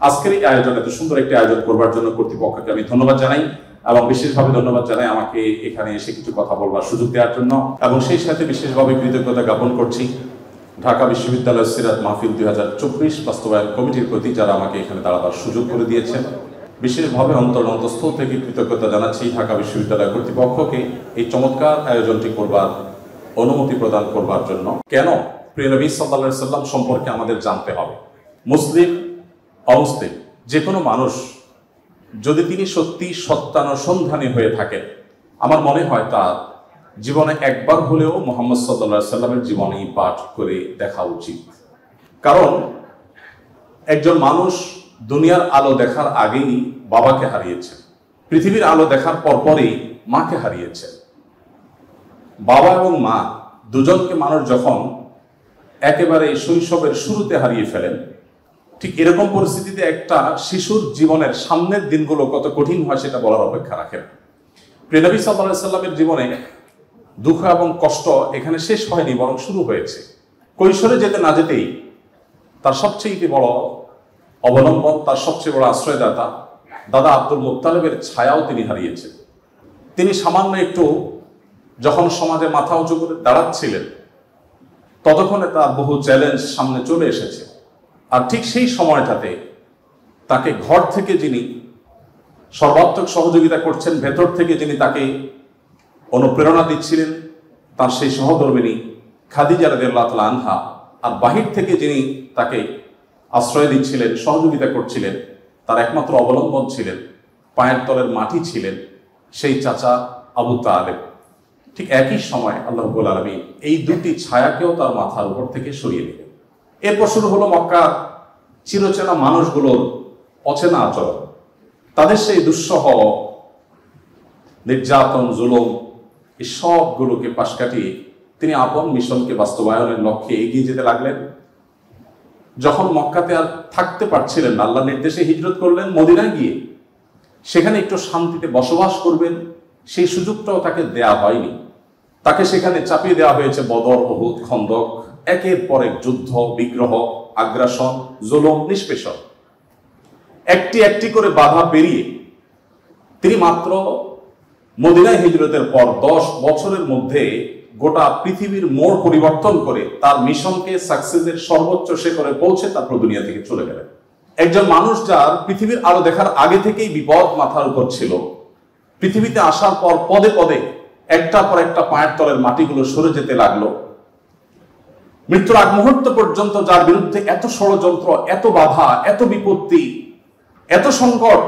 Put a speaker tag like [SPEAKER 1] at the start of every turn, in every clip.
[SPEAKER 1] আজকের এই আয়োজন, এত সুন্দর একটি আয়োজন করবার জন্য কর্তৃপক্ষকে আমি ধন্যবাদ জানাই এবং বিশেষভাবে ধন্যবাদ জানাই আমাকে এখানে এসে কিছু কথা বলবার সুযোগ দেওয়ার জন্য। এবং সেই সাথে বিশেষভাবে কৃতজ্ঞতা জ্ঞাপন করছি ঢাকা বিশ্ববিদ্যালয় সিরাত মাহফিল 2024 বাস্তবায়ন কমিটির প্রতি, যারা আমাকে এখানে দাঁড়াবার সুযোগ করে দিয়েছেন। বিশেষভাবে অন্তঃস্থল থেকে কৃতজ্ঞতা জানাচ্ছি ঢাকা বিশ্ববিদ্যালয় কর্তৃপক্ষকে এই চমৎকার আয়োজনটি করবার অনুমতি প্রদান করবার জন্য। কেন প্রিয় নবী সাল্লাল্লাহু আলাইহি সাল্লাম সম্পর্কে আমাদের জানতে হবে। মুসলিম অমুসলিম যে কোনো মানুষ যদি তিনি সত্যি সত্যানুসন্ধানী হয়ে থাকেন, আমার মনে হয় তার জীবনে একবার হলেও মুহাম্মদ সাল্লাল্লাহু আলাইহি সাল্লামের জীবনী পাঠ করে দেখা উচিত। কারণ একজন মানুষ দুনিয়ার আলো দেখার আগেই বাবাকে হারিয়েছে, পৃথিবীর আলো দেখার পরপরই মাকে হারিয়েছে। বাবা এবং মা দুজনকে মানুষ যখন একেবারে শৈশবের শুরুতে হারিয়ে ফেলেন, ঠিক এরকম পরিস্থিতিতে একটা শিশুর জীবনের সামনের দিনগুলো কত কঠিন হয় সেটা বলার অপেক্ষা রাখেন। প্রিয় নবী সাল্লাল্লাহু আলাইহি সাল্লামের জীবনে দুঃখ এবং কষ্ট এখানে শেষ হয়নি, বরং শুরু হয়েছে। কৈশোরে যেতে না যেতেই তার সবচেয়ে বড় অবলম্বন, তার সবচেয়ে বড় আশ্রয়দাতা দাদা আব্দুল মুত্তালিবের ছায়াও তিনি হারিয়েছেন। তিনি সামান্য একটু যখন সমাজে মাথা উঁচু করে দাঁড়াচ্ছিলেন, ততক্ষণে তার বহু চ্যালেঞ্জ সামনে চলে এসেছে। আর ঠিক সেই সময়টাতে তাকে ঘর থেকে যিনি সর্বাত্মক সহযোগিতা করছেন, ভেতর থেকে যিনি তাকে অনুপ্রেরণা দিচ্ছিলেন, তার সেই সহধর্মিণী খাদিজা রাদিয়াল্লাহু তাআলা আনহা, আর বাহির থেকে যিনি তাকে আশ্রয় দিচ্ছিলেন, সহযোগিতা করছিলেন, তার একমাত্র অবলম্বন ছিলেন, পায়ের তলের মাটি ছিলেন সেই চাচা আবু তালেব। ঠিক একই সময় আল্লাহ রাব্বুল আলামিন এই দুটি ছায়াকেও তার মাথার উপর থেকে সরিয়ে দিলেন। এরপর শুরু হলো মক্কার চিরচেনা মানুষগুলোর অচেনা আচরণ, তাদের সেই দুঃসহ নির্যাতন, জুলুম, এই সবগুলোকে পাশ কাটিয়ে তিনি আপন মিশনকে বাস্তবায়নের লক্ষ্যে এগিয়ে যেতে লাগলেন। যখন মক্কাতে আর থাকতে পারছিলেন না, আল্লাহর নির্দেশে হিজরত করলেন মদিনায় গিয়ে। সেখানে একটু শান্তিতে বসবাস করবেন সেই সুযোগটাও তাকে দেয়া হয়নি। তাকে সেখানে চাপিয়ে দেওয়া হয়েছে বদর, উহুদ, খন্দক, একের পর এক যুদ্ধ, বিগ্রহ, আগ্রাসন, জুলুম, নিষ্পেষণ। একটি একটি করে বাধা পেরিয়ে তিনি মাত্র মদিনায় হিজরতের পর 10 বছরের মধ্যে গোটা পৃথিবীর মোড় পরিবর্তন করে তার মিশনকে সাকসেসের সর্বোচ্চ শিখরে পৌঁছে তারপর দুনিয়া থেকে চলে গেলেন। একজন মানুষ যার পৃথিবীর আলো দেখার আগে থেকেই বিপদ মাথার উপর ছিল, পৃথিবীতে আসার পর পদে পদে একটা পর একটা পায়ের তলের মাটিগুলো সরে যেতে লাগলো। মৃত্যুর আগ মুহূর্ত পর্যন্ত যার বিরুদ্ধে এত ষড়যন্ত্র, এত বাধা, এত বিপত্তি, এত সংকট,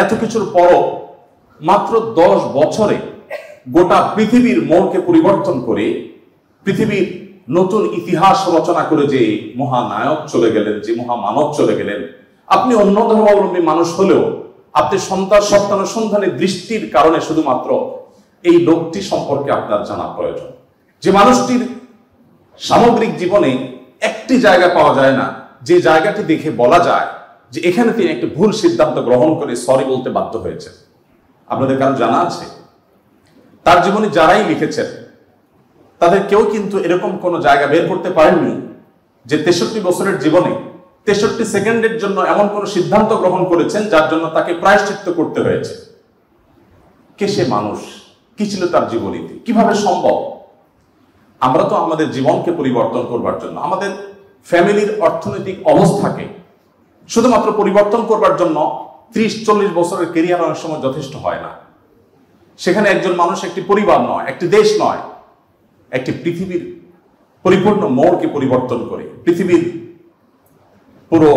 [SPEAKER 1] এত কিছুর পরও মাত্র 10 বছরে গোটা পৃথিবীর মোড়কে পরিবর্তন করে পৃথিবীর নতুন ইতিহাস রচনা করে যে মহানায়ক চলে গেলেন, যে মহামানব চলে গেলেন। আপনি অন্য ধর্মাবলম্বী মানুষ হলেও আপনি সত্যানুসন্ধানের দৃষ্টির কারণে শুধুমাত্র এই লোকটি সম্পর্কে আপনার জানা প্রয়োজন। যে মানুষটির সামগ্রিক জীবনে একটি জায়গা পাওয়া যায় না যে জায়গাটি দেখে বলা যায় যে এখানে তিনি একটি ভুল সিদ্ধান্ত গ্রহণ করে সরি বলতে বাধ্য হয়েছে। আপনাদের কারণ জানা আছে? তার জীবনে যারাই লিখেছেন তাদের কেউ কিন্তু এরকম কোনো জায়গা বের করতে পারেননি যে 63 বছরের জীবনে 63 সেকেন্ডের জন্য এমন কোন সিদ্ধান্ত গ্রহণ করেছেন যার জন্য তাকে প্রায়শ্চিত্ত করতে হয়েছে। কে সে মানুষ? কি ছিল তার জীবনীতে? কিভাবে সম্ভব? আমরা তো আমাদের জীবনকে পরিবর্তন করবার জন্য, আমাদের ফ্যামিলির অর্থনৈতিক অবস্থাকে শুধুমাত্র পরিবর্তন করবার জন্য 30-40 বছরের কেরিয়ার অনেক সময় যথেষ্ট হয় না। সেখানে একজন মানুষ একটি পরিবার নয়, একটি দেশ নয়, একটি পৃথিবীর পরিপূর্ণ মোড়কে পরিবর্তন করে পৃথিবীর পুরো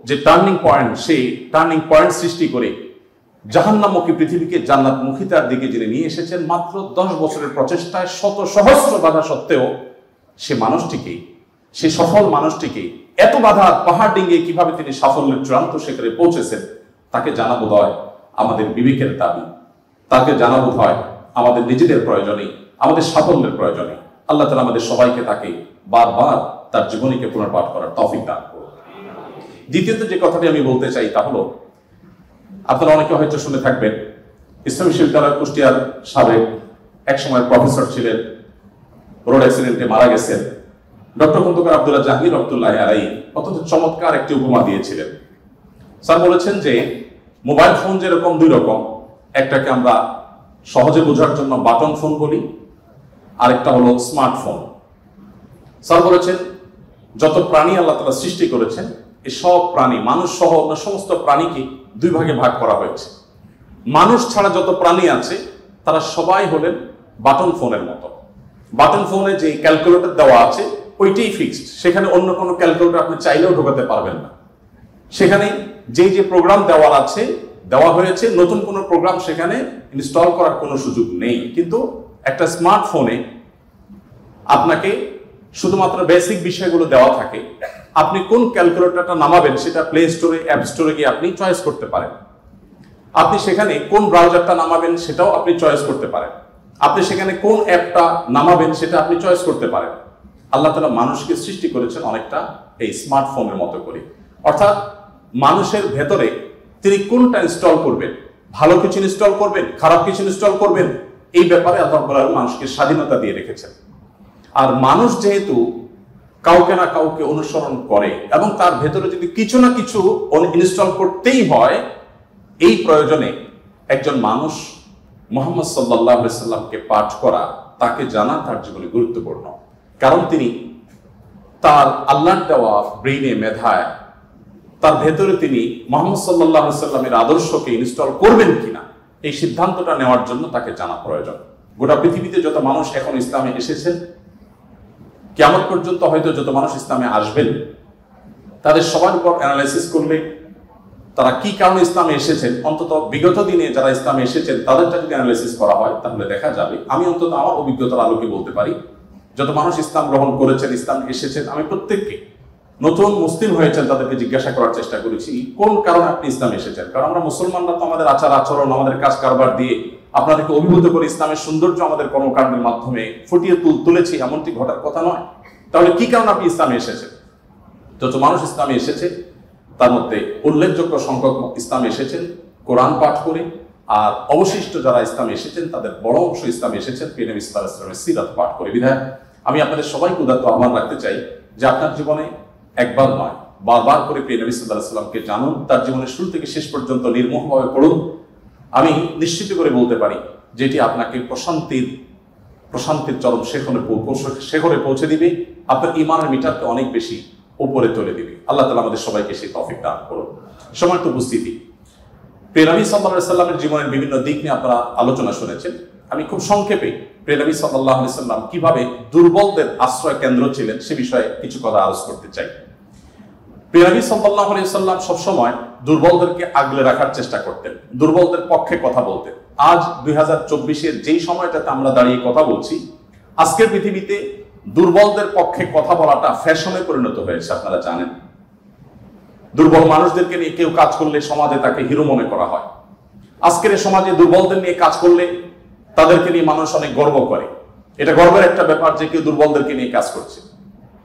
[SPEAKER 1] যে টার্নিং পয়েন্ট, সেই টার্নিং পয়েন্ট সৃষ্টি করে জাহান্নামমুখী পৃথিবীকে জান্নাতমুখিতার দিকে যিনি নিয়ে এসেছেন মাত্র 10 বছরের প্রচেষ্টায়, শত সহস্র বাধা সত্ত্বেও সে মানুষটিকে, সে সফল মানুষটিকে এত বাধার পাহাড় ডিঙ্গিয়ে কিভাবে তিনি সাফল্যের চূড়ান্ত শিখরে পৌঁছেছেন তাকে জানা বোধ হয় আমাদের বিবেকের দাবি। তাকে জানা বোধ হয় আমাদের নিজেদের প্রয়োজনে, আমাদের সাফল্যের প্রয়োজনে। আল্লাহ তাআলা আমাদের সবাইকে তাকে বারবার তার জীবনীকে পুনর্পাঠ করার তৌফিক দান করুন। দ্বিতীয়ত যে কথাটি আমি বলতে চাই তা হলো, আপনারা অনেকে হয়তো শুনে থাকবেন, ইসলামী বিশ্ববিদ্যালয় কুষ্টিয়ার সাবেক একসময় প্রফেসর ছিলেন, রোড অ্যাক্সিডেন্টে মারা গেছেন, ডক্টর খন্দকার আব্দুল্লাহ জাহাঙ্গীর রহমতুল্লাহি আলাইহি অত্যন্ত চমৎকার একটি উপমা দিয়েছিলেন। স্যার বলেছেন যে মোবাইল ফোন যেরকম দুই রকম, একটাকে আমরা সহজে বোঝার জন্য বাটন ফোন বলি, আরেকটা হলো স্মার্টফোন। স্যার বলেছেন যত প্রাণী আল্লাহ তাআলা সৃষ্টি করেছেন, এই সব প্রাণী, মানুষ সহ অন্য সমস্ত প্রাণীকে দুই ভাগে ভাগ করা হয়েছে। মানুষ ছাড়া যত প্রাণী আছে তারা সবাই হলেন বাটন ফোনের মতো। বাটন ফোনে যে ক্যালকুলেটর দেওয়া আছে ওইটাই ফিক্সড, সেখানে অন্য কোনো ক্যালকুলেটর আপনি চাইলেও ঢোকাতে পারবেন না। সেখানে যে প্রোগ্রাম দেওয়া হয়েছে, নতুন কোনো প্রোগ্রাম সেখানে ইনস্টল করার কোনো সুযোগ নেই। কিন্তু একটা স্মার্টফোনে আপনাকে শুধুমাত্র বেসিক বিষয়গুলো দেওয়া থাকে। আপনি কোন ক্যালকুলেটরটা নামাবেন সেটা প্লে স্টোরে, অ্যাপ স্টোরে গিয়ে আপনি চয়েস করতে পারেন। আপনি সেখানে কোন ব্রাউজারটা নামাবেন সেটাও আপনি চয়েস করতে পারেন। আপনি সেখানে কোন অ্যাপটা নামাবেন সেটা আপনি চয়েস করতে পারেন। আল্লাহ তাআলা মানুষকে সৃষ্টি করেছেন অনেকটা এই স্মার্টফোনের মতো করে, অর্থাৎ মানুষের ভেতরে তিনি কোনটা ইনস্টল করবেন, ভালো কিছু ইনস্টল করবেন, খারাপ কিছু ইনস্টল করবেন, এই ব্যাপারে আল্লাহ রাব্বুল আলামিন মানুষকে স্বাধীনতা দিয়ে রেখেছেন। আর মানুষ যেহেতু কাউকে না কাউকে অনুসরণ করে এবং তার ভেতরে যদি কিছু না কিছু ইনস্টল করতেই হয়, এই প্রয়োজনে একজন মানুষ মুহাম্মদ সাল্লাল্লাহু আলাইহি সাল্লামকে পাঠ করা, তাকে জানা তার জীবনে গুরুত্বপূর্ণ। কারণ তিনি তার আল্লাহর দেওয়া ব্রেইনে, মেধায়, তার ভেতরে তিনি মুহাম্মদ সাল্লাল্লাহু আলাইহি সাল্লামের আদর্শকে ইনস্টল করবেন কিনা এই সিদ্ধান্তটা নেওয়ার জন্য তাকে জানা প্রয়োজন। গোটা পৃথিবীতে যত মানুষ এখন ইসলামে এসেছেন, কিয়ামত পর্যন্ত হয়তো যত মানুষ ইসলামে আসবেন, তাদের সবার উপর অ্যানালাইসিস করলে তারা কি কারণে ইসলামে এসেছেন, অন্তত বিগত দিনে যারা ইসলামে এসেছেন তাদেরটা যদি অ্যানালাইসিস করা হয় তাহলে দেখা যাবে, আমি অন্তত আমার অভিজ্ঞতার আলোকে বলতে পারি, যত মানুষ ইসলাম গ্রহণ করেছেন, ইসলাম এসেছেন, আমি প্রত্যেককে নতুন মুসলিম হয়েছেন তাদেরকে জিজ্ঞাসা করার চেষ্টা করেছি কোন কারণে আপনি ইসলামে এসেছেন। কারণ আমরা মুসলমানরা তো আমাদের আচার আচরণ, আমাদের কাজ কারবার দিয়ে আপনাদেরকে অভিভূত করে ইসলামের সৌন্দর্য আমাদের কর্মকাণ্ডের মাধ্যমে ফুটিয়ে তুলেছি, এমনটি ঘটার কথা নয়। তাহলে কি কারণে আপনি ইসলামে এসেছেন? যত মানুষ ইসলামে এসেছে তার মধ্যে উল্লেখযোগ্য সংখ্যক ইসলামে এসেছেন কোরআন পাঠ করে, আর অবশিষ্ট যারা ইসলামে এসেছেন তাদের বড় অংশ ইসলামে এসেছেন প্রিয় নবী সাল্লাল্লাহু আলাইহি ওয়াসাল্লামের সিরাত পাঠ করে। বিধায় আমি আপনাদের সবাইকে উদাত্ত আহ্বান রাখতে চাই যে আপনার জীবনে একবার নয়, বারবার করে প্রিয় নবী সাল্লাল্লাহু আলাইহি ওয়াসাল্লামকে জানুন, তার জীবনের শুরু থেকে শেষ পর্যন্ত নির্মোহভাবে পড়ুন। আমি নিশ্চিত করে বলতে পারি যে এটি আপনাকে প্রশান্তির চরম শেখরে পৌঁছে দিবে, আপনার ঈমানের মিটারকে অনেক বেশি উপরে তুলে দিবে। আল্লাহ তাআলা আমাদের সবাইকে সেই তৌফিক দান করুন। সম্মানিত উপস্থিতি, প্রিয় নবী সাল্লাল্লাহু আলাইহি সাল্লামের জীবনের বিভিন্ন দিক নিয়ে আপনারা আলোচনা শুনেছেন। আমি খুব সংক্ষেপে প্রিয় নবী সাল্লাল্লাহু আলাইহি সাল্লাম কিভাবে দুর্বলদের আশ্রয় কেন্দ্র ছিলেন সে বিষয়ে কিছু কথা আলোচনা করতে চাই। প্রিয় নবী সাল্লাল্লাহু আলাইহি সাল্লাম সবসময় দুর্বলদেরকে আগলে রাখার চেষ্টা করতেন, দুর্বলদের পক্ষে কথা বলতেন। আজ 2024-এর যেই সময়টাতে আমরা দাঁড়িয়ে কথা বলছি, আজকের পৃথিবীতে দুর্বলদের পক্ষে কথা বলাটা ফ্যাশনে পরিণত হয়েছে। আপনারা জানেন, দুর্বল মানুষদেরকে নিয়ে কেউ কাজ করলে সমাজে তাকে হিরো মনে করা হয়। আজকের সমাজে দুর্বলদের নিয়ে কাজ করলে তাদেরকে নিয়ে মানুষ অনেক গর্ব করে। এটা গর্বের একটা ব্যাপার যে কেউ দুর্বলদেরকে নিয়ে কাজ করছে।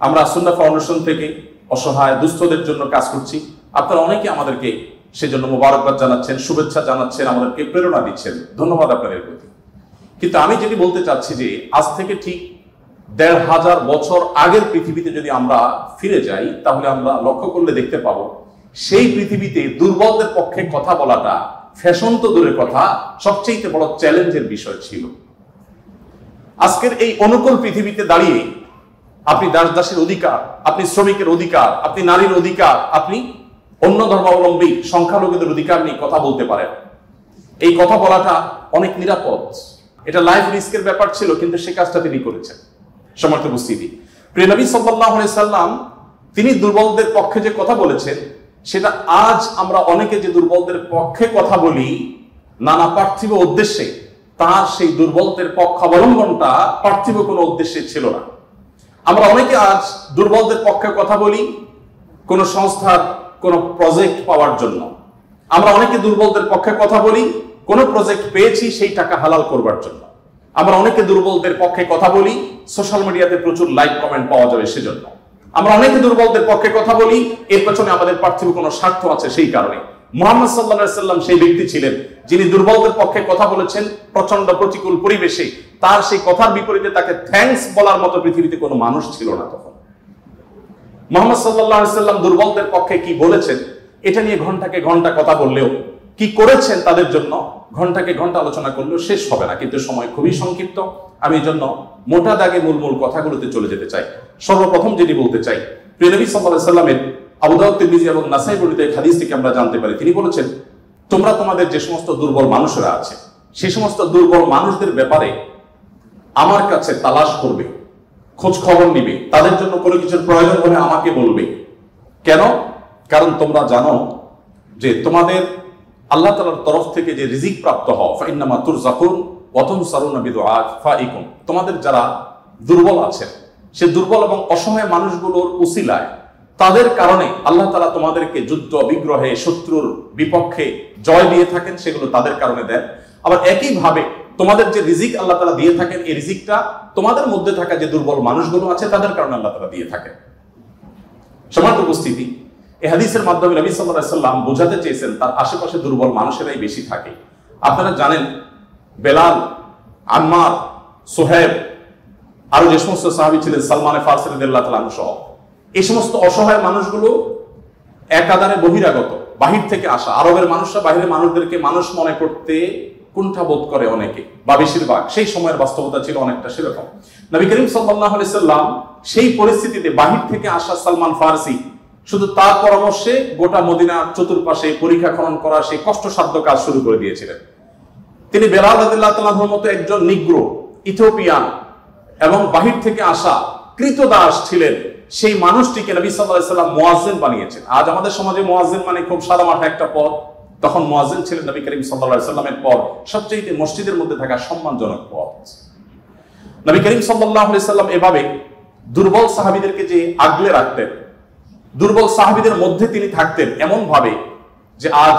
[SPEAKER 1] আমরা সুন্নাহ ফাউন্ডেশন থেকে অসহায় দুস্থদের জন্য কাজ করছি। আপনারা অনেকে আমাদেরকে সেজন্য মোবারকবাদ জানাচ্ছেন, শুভেচ্ছা জানাচ্ছেন, আমাদেরকে প্রেরণা দিচ্ছেন, ধন্যবাদ আপনাদের প্রতি। কিন্তু আমি যেটি বলতে চাচ্ছি যে আজ থেকে ঠিক ১৫০০ বছর আগের পৃথিবীতে যদি আমরা ফিরে যাই তাহলে আমরা লক্ষ্য করলে দেখতে পাবো সেই পৃথিবীতে দুর্বলদের পক্ষে কথা বলাটা ফ্যাশন তো দূরের কথা, সবচেয়ে বড় চ্যালেঞ্জের বিষয় ছিল। আজকের এই অনুকূল পৃথিবীতে দাঁড়িয়ে আপনি দাস-দাসীর অধিকার, আপনি শ্রমিকের অধিকার, আপনি নারীর অধিকার, আপনি অন্য ধর্মাবলম্বী সংখ্যালঘুদের অধিকার নিয়ে কথা বলতে পারেন। এই কথা বলাটা অনেক নিরাপদ, এটা লাইফ রিস্কের ব্যাপার ছিল, কিন্তু সে কাজটা তিনি করেছেন। সম্মানিত উপস্থিতি, প্রিয় নবী সাল্লাল্লাহু আলাইহি সাল্লাম তিনি দুর্বলদের পক্ষে যে কথা বলেছেন, সেটা আজ আমরা অনেকে যে দুর্বলদের পক্ষে কথা বলি নানা পার্থিব উদ্দেশ্যে, তার সেই দুর্বলদের পক্ষাবলম্বনটা পার্থিব কোনো উদ্দেশ্যে ছিল না। আমরা অনেকে আজ দুর্বলদের পক্ষে কথা বলি কোন সংস্থার কোন প্রজেক্ট পাওয়ার জন্য। আমরা অনেকে দুর্বলদের পক্ষে কথা বলি কোন প্রজেক্ট পেয়েছি সেই টাকা হালাল করবার জন্য। আমরা অনেকে দুর্বলদের পক্ষে কথা বলি সোশ্যাল মিডিয়াতে প্রচুর লাইক কমেন্ট পাওয়া যাবে সেজন্য। আমরা অনেকে দুর্বলদের পক্ষে কথা বলি এর পেছনে আমাদের পার্থিব কোনো স্বার্থ আছে সেই কারণে। মুহাম্মদ সাল্লাল্লাহু আলাইহি সাল্লাম সেই ব্যক্তি ছিলেন যিনি দুর্বলদের পক্ষে কথা বলেছেন প্রচন্ড প্রতিকূল পরিবেশে। তার সেই কথার বিপরীতে তাকে থ্যাঙ্কস বলার মতো পৃথিবীতে কোনো মানুষ ছিল না তখন। মুহাম্মদ সাল্লাল্লাহু আলাইহি সাল্লাম দুর্বলদের পক্ষে কি বলেছেন এটা নিয়ে ঘন্টাকে ঘন্টা কথা বললেও, কি করেছেন তাদের জন্য ঘন্টাকে ঘন্টা আলোচনা করলেও শেষ হবে না। কিন্তু সময় খুবই সংক্ষিপ্ত, আমি এই জন্য মোটা দাগে মূল কথাগুলোতে চলে যেতে চাই। সর্বপ্রথম যেটি বলতে চাই, প্রিয় নবী সাল্লাল্লাহু আলাইহি সাল্লামের আবু দাউদ, তিরমিজি এবং নাসাই বর্ণিত এক হাদিস থেকে আমরা জানতে পারি, তিনি বলেছেন, তোমরা তোমাদের যে সমস্ত দুর্বল মানুষরা আছে সেই সমস্ত দুর্বল মানুষদের ব্যাপারে আমার কাছে তালাশ করবে, খোঁজ খবর নিবে, তাদের জন্য কোনো কিছুর প্রয়োজন হলে আমাকে বলবে। কেন? কারণ তোমরা জানো যে তোমাদের আল্লাহ তাআলার তরফ থেকে যে রিজিক প্রাপ্ত হও, ফাইন্নামা তুরজাকুন ওয়া তুনসারুনা বিদুআফাইকুম, তোমাদের যারা দুর্বল আছে সে দুর্বল এবং অসহায় মানুষগুলোর উসিলায়, তাদের কারণে আল্লাহ তাআলা তোমাদেরকে যুদ্ধ বিগ্রহে শত্রুর বিপক্ষে জয় দিয়ে থাকেন, সেগুলো তাদের কারণে দেন। আবার একইভাবে তোমাদের যে রিজিক আল্লাহ তাআলা দিয়ে থাকেন, এই রিজিকটা তোমাদের মধ্যে থাকা যে দুর্বল মানুষগুলো আছে তাদের কারণে আল্লাহ তাআলা দিয়ে থাকেন। সম্মানিত উপস্থিতি, এই হাদিসের মাধ্যমে নবী সাল্লাল্লাহু আলাইহি সাল্লাম বোঝাতে চেয়েছেন তার আশেপাশে দুর্বল মানুষেরাই বেশি থাকে। আপনারা জানেন বেলাল, আম্মার, সোহেব, আরো যে সমস্ত সাহাবী ছিলেন, সালমান ফারসি রাদিয়াল্লাহু তাআলা আনহু সহ, এই সমস্ত অসহায় মানুষগুলো একাধারে বহিরাগত, বাহির থেকে আসা। আরবের মানুষরা বাহিরের মানুষদেরকে মানুষ মনে করতে কুণ্ঠাবোধ করে অনেকে, বা বেশিরভাগ। সেই সময়ের বাস্তবতা ছিল অনেকটা সেরকম। নবী করিম সাল্লাল্লাহু আলাইহি সাল্লাম সেই পরিস্থিতিতে বাহির থেকে আসা সালমান ফারসি, শুধু তার পরামর্শে গোটা মদিনার চতুর্পাশে পরীক্ষা খনন করা সেই কষ্টসাধ্য কাজ শুরু করে দিয়েছিলেন। তিনি বেলাল রাদিয়াল্লাহু তাআলার মতো একজন নিগ্রো, ইথিওপিয়ান এবং বাহির থেকে আসা কৃতদাস ছিলেন, সেই মানুষটিকে নবী সাল্লাল্লাহু আলাইহি সাল্লাম মুয়াজ্জিন বানিয়েছেন। আজ আমাদের সমাজে মুয়াজ্জিন মানে খুব সাদামাটা একটা পদ, তখন মুয়াজ্জিন ছিলেন নবী করিম সাল্লাল্লাহু আলাইহি সাল্লামের পর সবচেয়ে মসজিদের মধ্যে থাকা সম্মানজনক পদ। নবী করিম সাল্লাল্লাহু আলাইহি সাল্লাম এভাবে দুর্বল সাহাবীদেরকে যে আগলে রাখতেন, দুর্বল সাহাবীদের মধ্যে তিনি থাকতেন এমন ভাবে যে আজ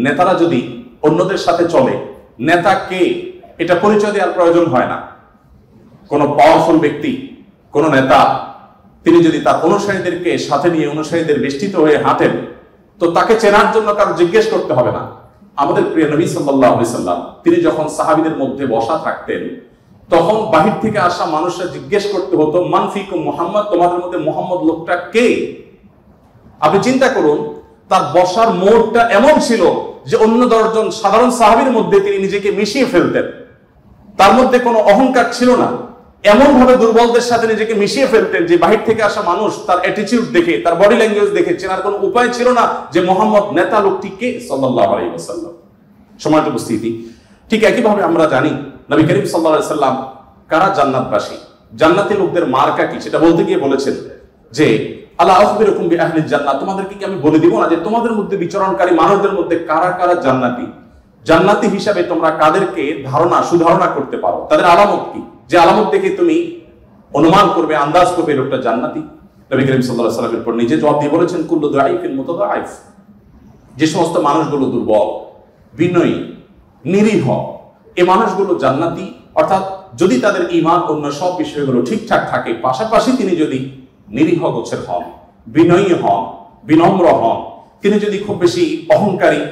[SPEAKER 1] নেতারা যদি অন্যদের সাথে চলে, নেতা কে এটা পরিচয় দেওয়ার প্রয়োজন হয় না। কোন পাওয়ারফুল ব্যক্তি, কোন নেতা, তিনি যদি তার অনুসারীদেরকে সাথে নিয়ে অনুসারীদের বেষ্টিত হয়ে হাঁটেন, তো তাকে চেনার জন্য কারো জিজ্ঞেস করতে হবে না। আমাদের প্রিয় নবী সাল্লাল্লাহু আলাইহি সাল্লাম তিনি যখন সাহাবীদের মধ্যে বসা থাকতেন, তখন বাহির থেকে আসা মানুষরা জিজ্ঞেস করতে হতো, মান ফিকুম মুহাম্মদ, তোমাদের মধ্যে মুহাম্মদ লোকটা কে? আপনি চিন্তা করুন, তার বসার মোড়টা এমন ছিল যে অন্য 10 জন সাধারণ সাহাবীর মধ্যে তিনি নিজেকে মিশিয়ে ফেলতেন। তার মধ্যে কোনো অহংকার ছিল না, এমন ভাবে দুর্বলদের সাথে নিজেকে মিশিয়ে ফেলতেন যে বাহির থেকে আসা মানুষ তার অ্যাটিটিউড দেখে, তার বডি ল্যাঙ্গুয়েজ দেখে চেনার কোনো উপায় ছিল না যে মোহাম্মদ নেতা লোকটি কে, সাল্লাল্লাহু আলাইহি ওয়াসাল্লাম। সম্মানিত উপস্থিতি, ঠিক একইভাবে আমরা জানি নবী করিম সাল্লাল্লাহু আলাইহি ওয়াসাল্লাম কারা জান্নাতবাসী, জান্নাতি লোকদের মার্কা কি, সেটা বলতে গিয়ে বলেছেন যে আলা আখবিরুকুম বিআহলিল জান্নাহ, তোমাদেরকে কি আমি বলে দিব না যে তোমাদের মধ্যে বিচরণকারী মানুষদের মধ্যে কারা কারা জান্নাতি, জান্নাতি হিসাবে তোমরা কাদেরকে সুধারণা করতে পারো, তাদের আলামত কি, যে আলামত দেখে তুমি অনুমান করবে, আন্দাজ করবে লোকটা জান্নাতি। নবী করিম সাল্লাল্লাহু আলাইহি ওয়াসাল্লামের পর নিজে জবাব দিয়ে বলেছেন, কুল্লু দাঈফিন মুতাদাঈফ, যে সমস্ত মানুষগুলো দুর্বল, বিনয়ী, নিরীহ, এই মানুষগুলো জান্নাতি। অর্থাৎ যদি তাদের ঈমান অন্য সব বিষয়গুলো ঠিকঠাক থাকে, পাশাপাশি তিনি যদি নিরীহ গোছের হন, বিনয়ী হন, বিনম্র হন, তিনি যদি খুব বেশি অহংকারী,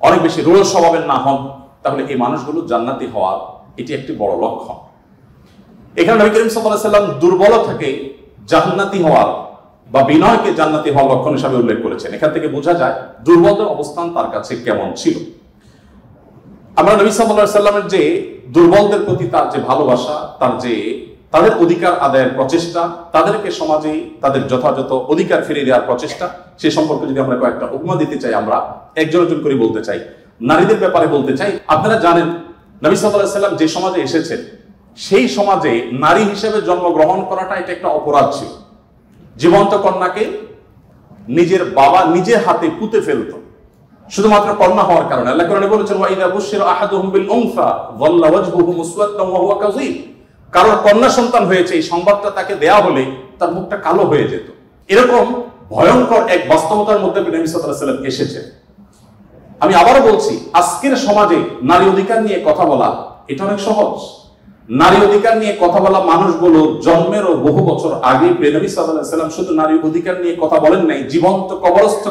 [SPEAKER 1] অনেক বেশি রূঢ় স্বভাবের না হন, তাহলে এই মানুষগুলো জান্নাতি হওয়ার এটি একটি বড় লক্ষণ। এখানে নবী করিম সাল্লাল্লাহু আলাইহি ওয়াসাল্লাম দুর্বলতাকে জান্নাতি হওয়ার বা বিনয়কে জান্নাতি হওয়ার লক্ষণ হিসাবে উল্লেখ করেছেন। এখান থেকে বোঝা যায় দুর্বলদের অবস্থান তার কাছে কেমন ছিল। আমরা নবী সাল্লাল্লাহু আলাইহি ওয়াসাল্লামের যে দুর্বলদের প্রতি তার যে ভালোবাসা, তাদের অধিকার আদায়ের প্রচেষ্টা, তাদেরকে সমাজে তাদের যথাযথ অধিকার ফিরিয়ে দেওয়ার প্রচেষ্টা, সে সম্পর্কে যদি আমরা কয়েকটা উপমা দিতে চাই, আমরা একজন করে বলতে চাই। নারীদের ব্যাপারে বলতে চাই, আপনারা জানেন নবী সাল্লাল্লাহু আলাইহি ওয়াসাল্লাম যে সমাজে এসেছেন, সেই সমাজে নারী হিসেবে জন্মগ্রহণ করাটা এটা একটা অপরাধ ছিল। জীবন্ত কন্যাকে নিজের বাবা নিজের হাতে পুঁতে ফেলত, শুধুমাত্র কন্যা হওয়ার কারণে। আল্লাহ কোরআনে বলেছেন, ওয়া ইযা বুশিরা আহাদুহুম বিল উনসা যাল্লা ওয়াজহুহু মুসওয়াদ্দান ওয়া হুয়া কাযীব, কারোর কন্যা সন্তান হয়েছে এই সংবাদটা তাকে দেয়া হলে তার মুখটা কালো হয়ে যেত। এরকম ভয়ঙ্কর এক বাস্তবতার মধ্যে নবী সাল্লাল্লাহু আলাইহি ওয়াসাল্লাম এসেছেন। আমি আবারও বলছি, আজকের সমাজে নারী অধিকার নিয়ে কথা বলা এটা অনেক সহজ। নারী অধিকার নিয়ে কথা বলা মানুষগুলো জন্মেরও বহু বছর আগে নবী সাল্লাল্লাহু আলাইহি ওয়াসাল্লাম শুধু নারী অধিকার নিয়ে কথা বলেন নাই, জীবন্ত কবরস্থ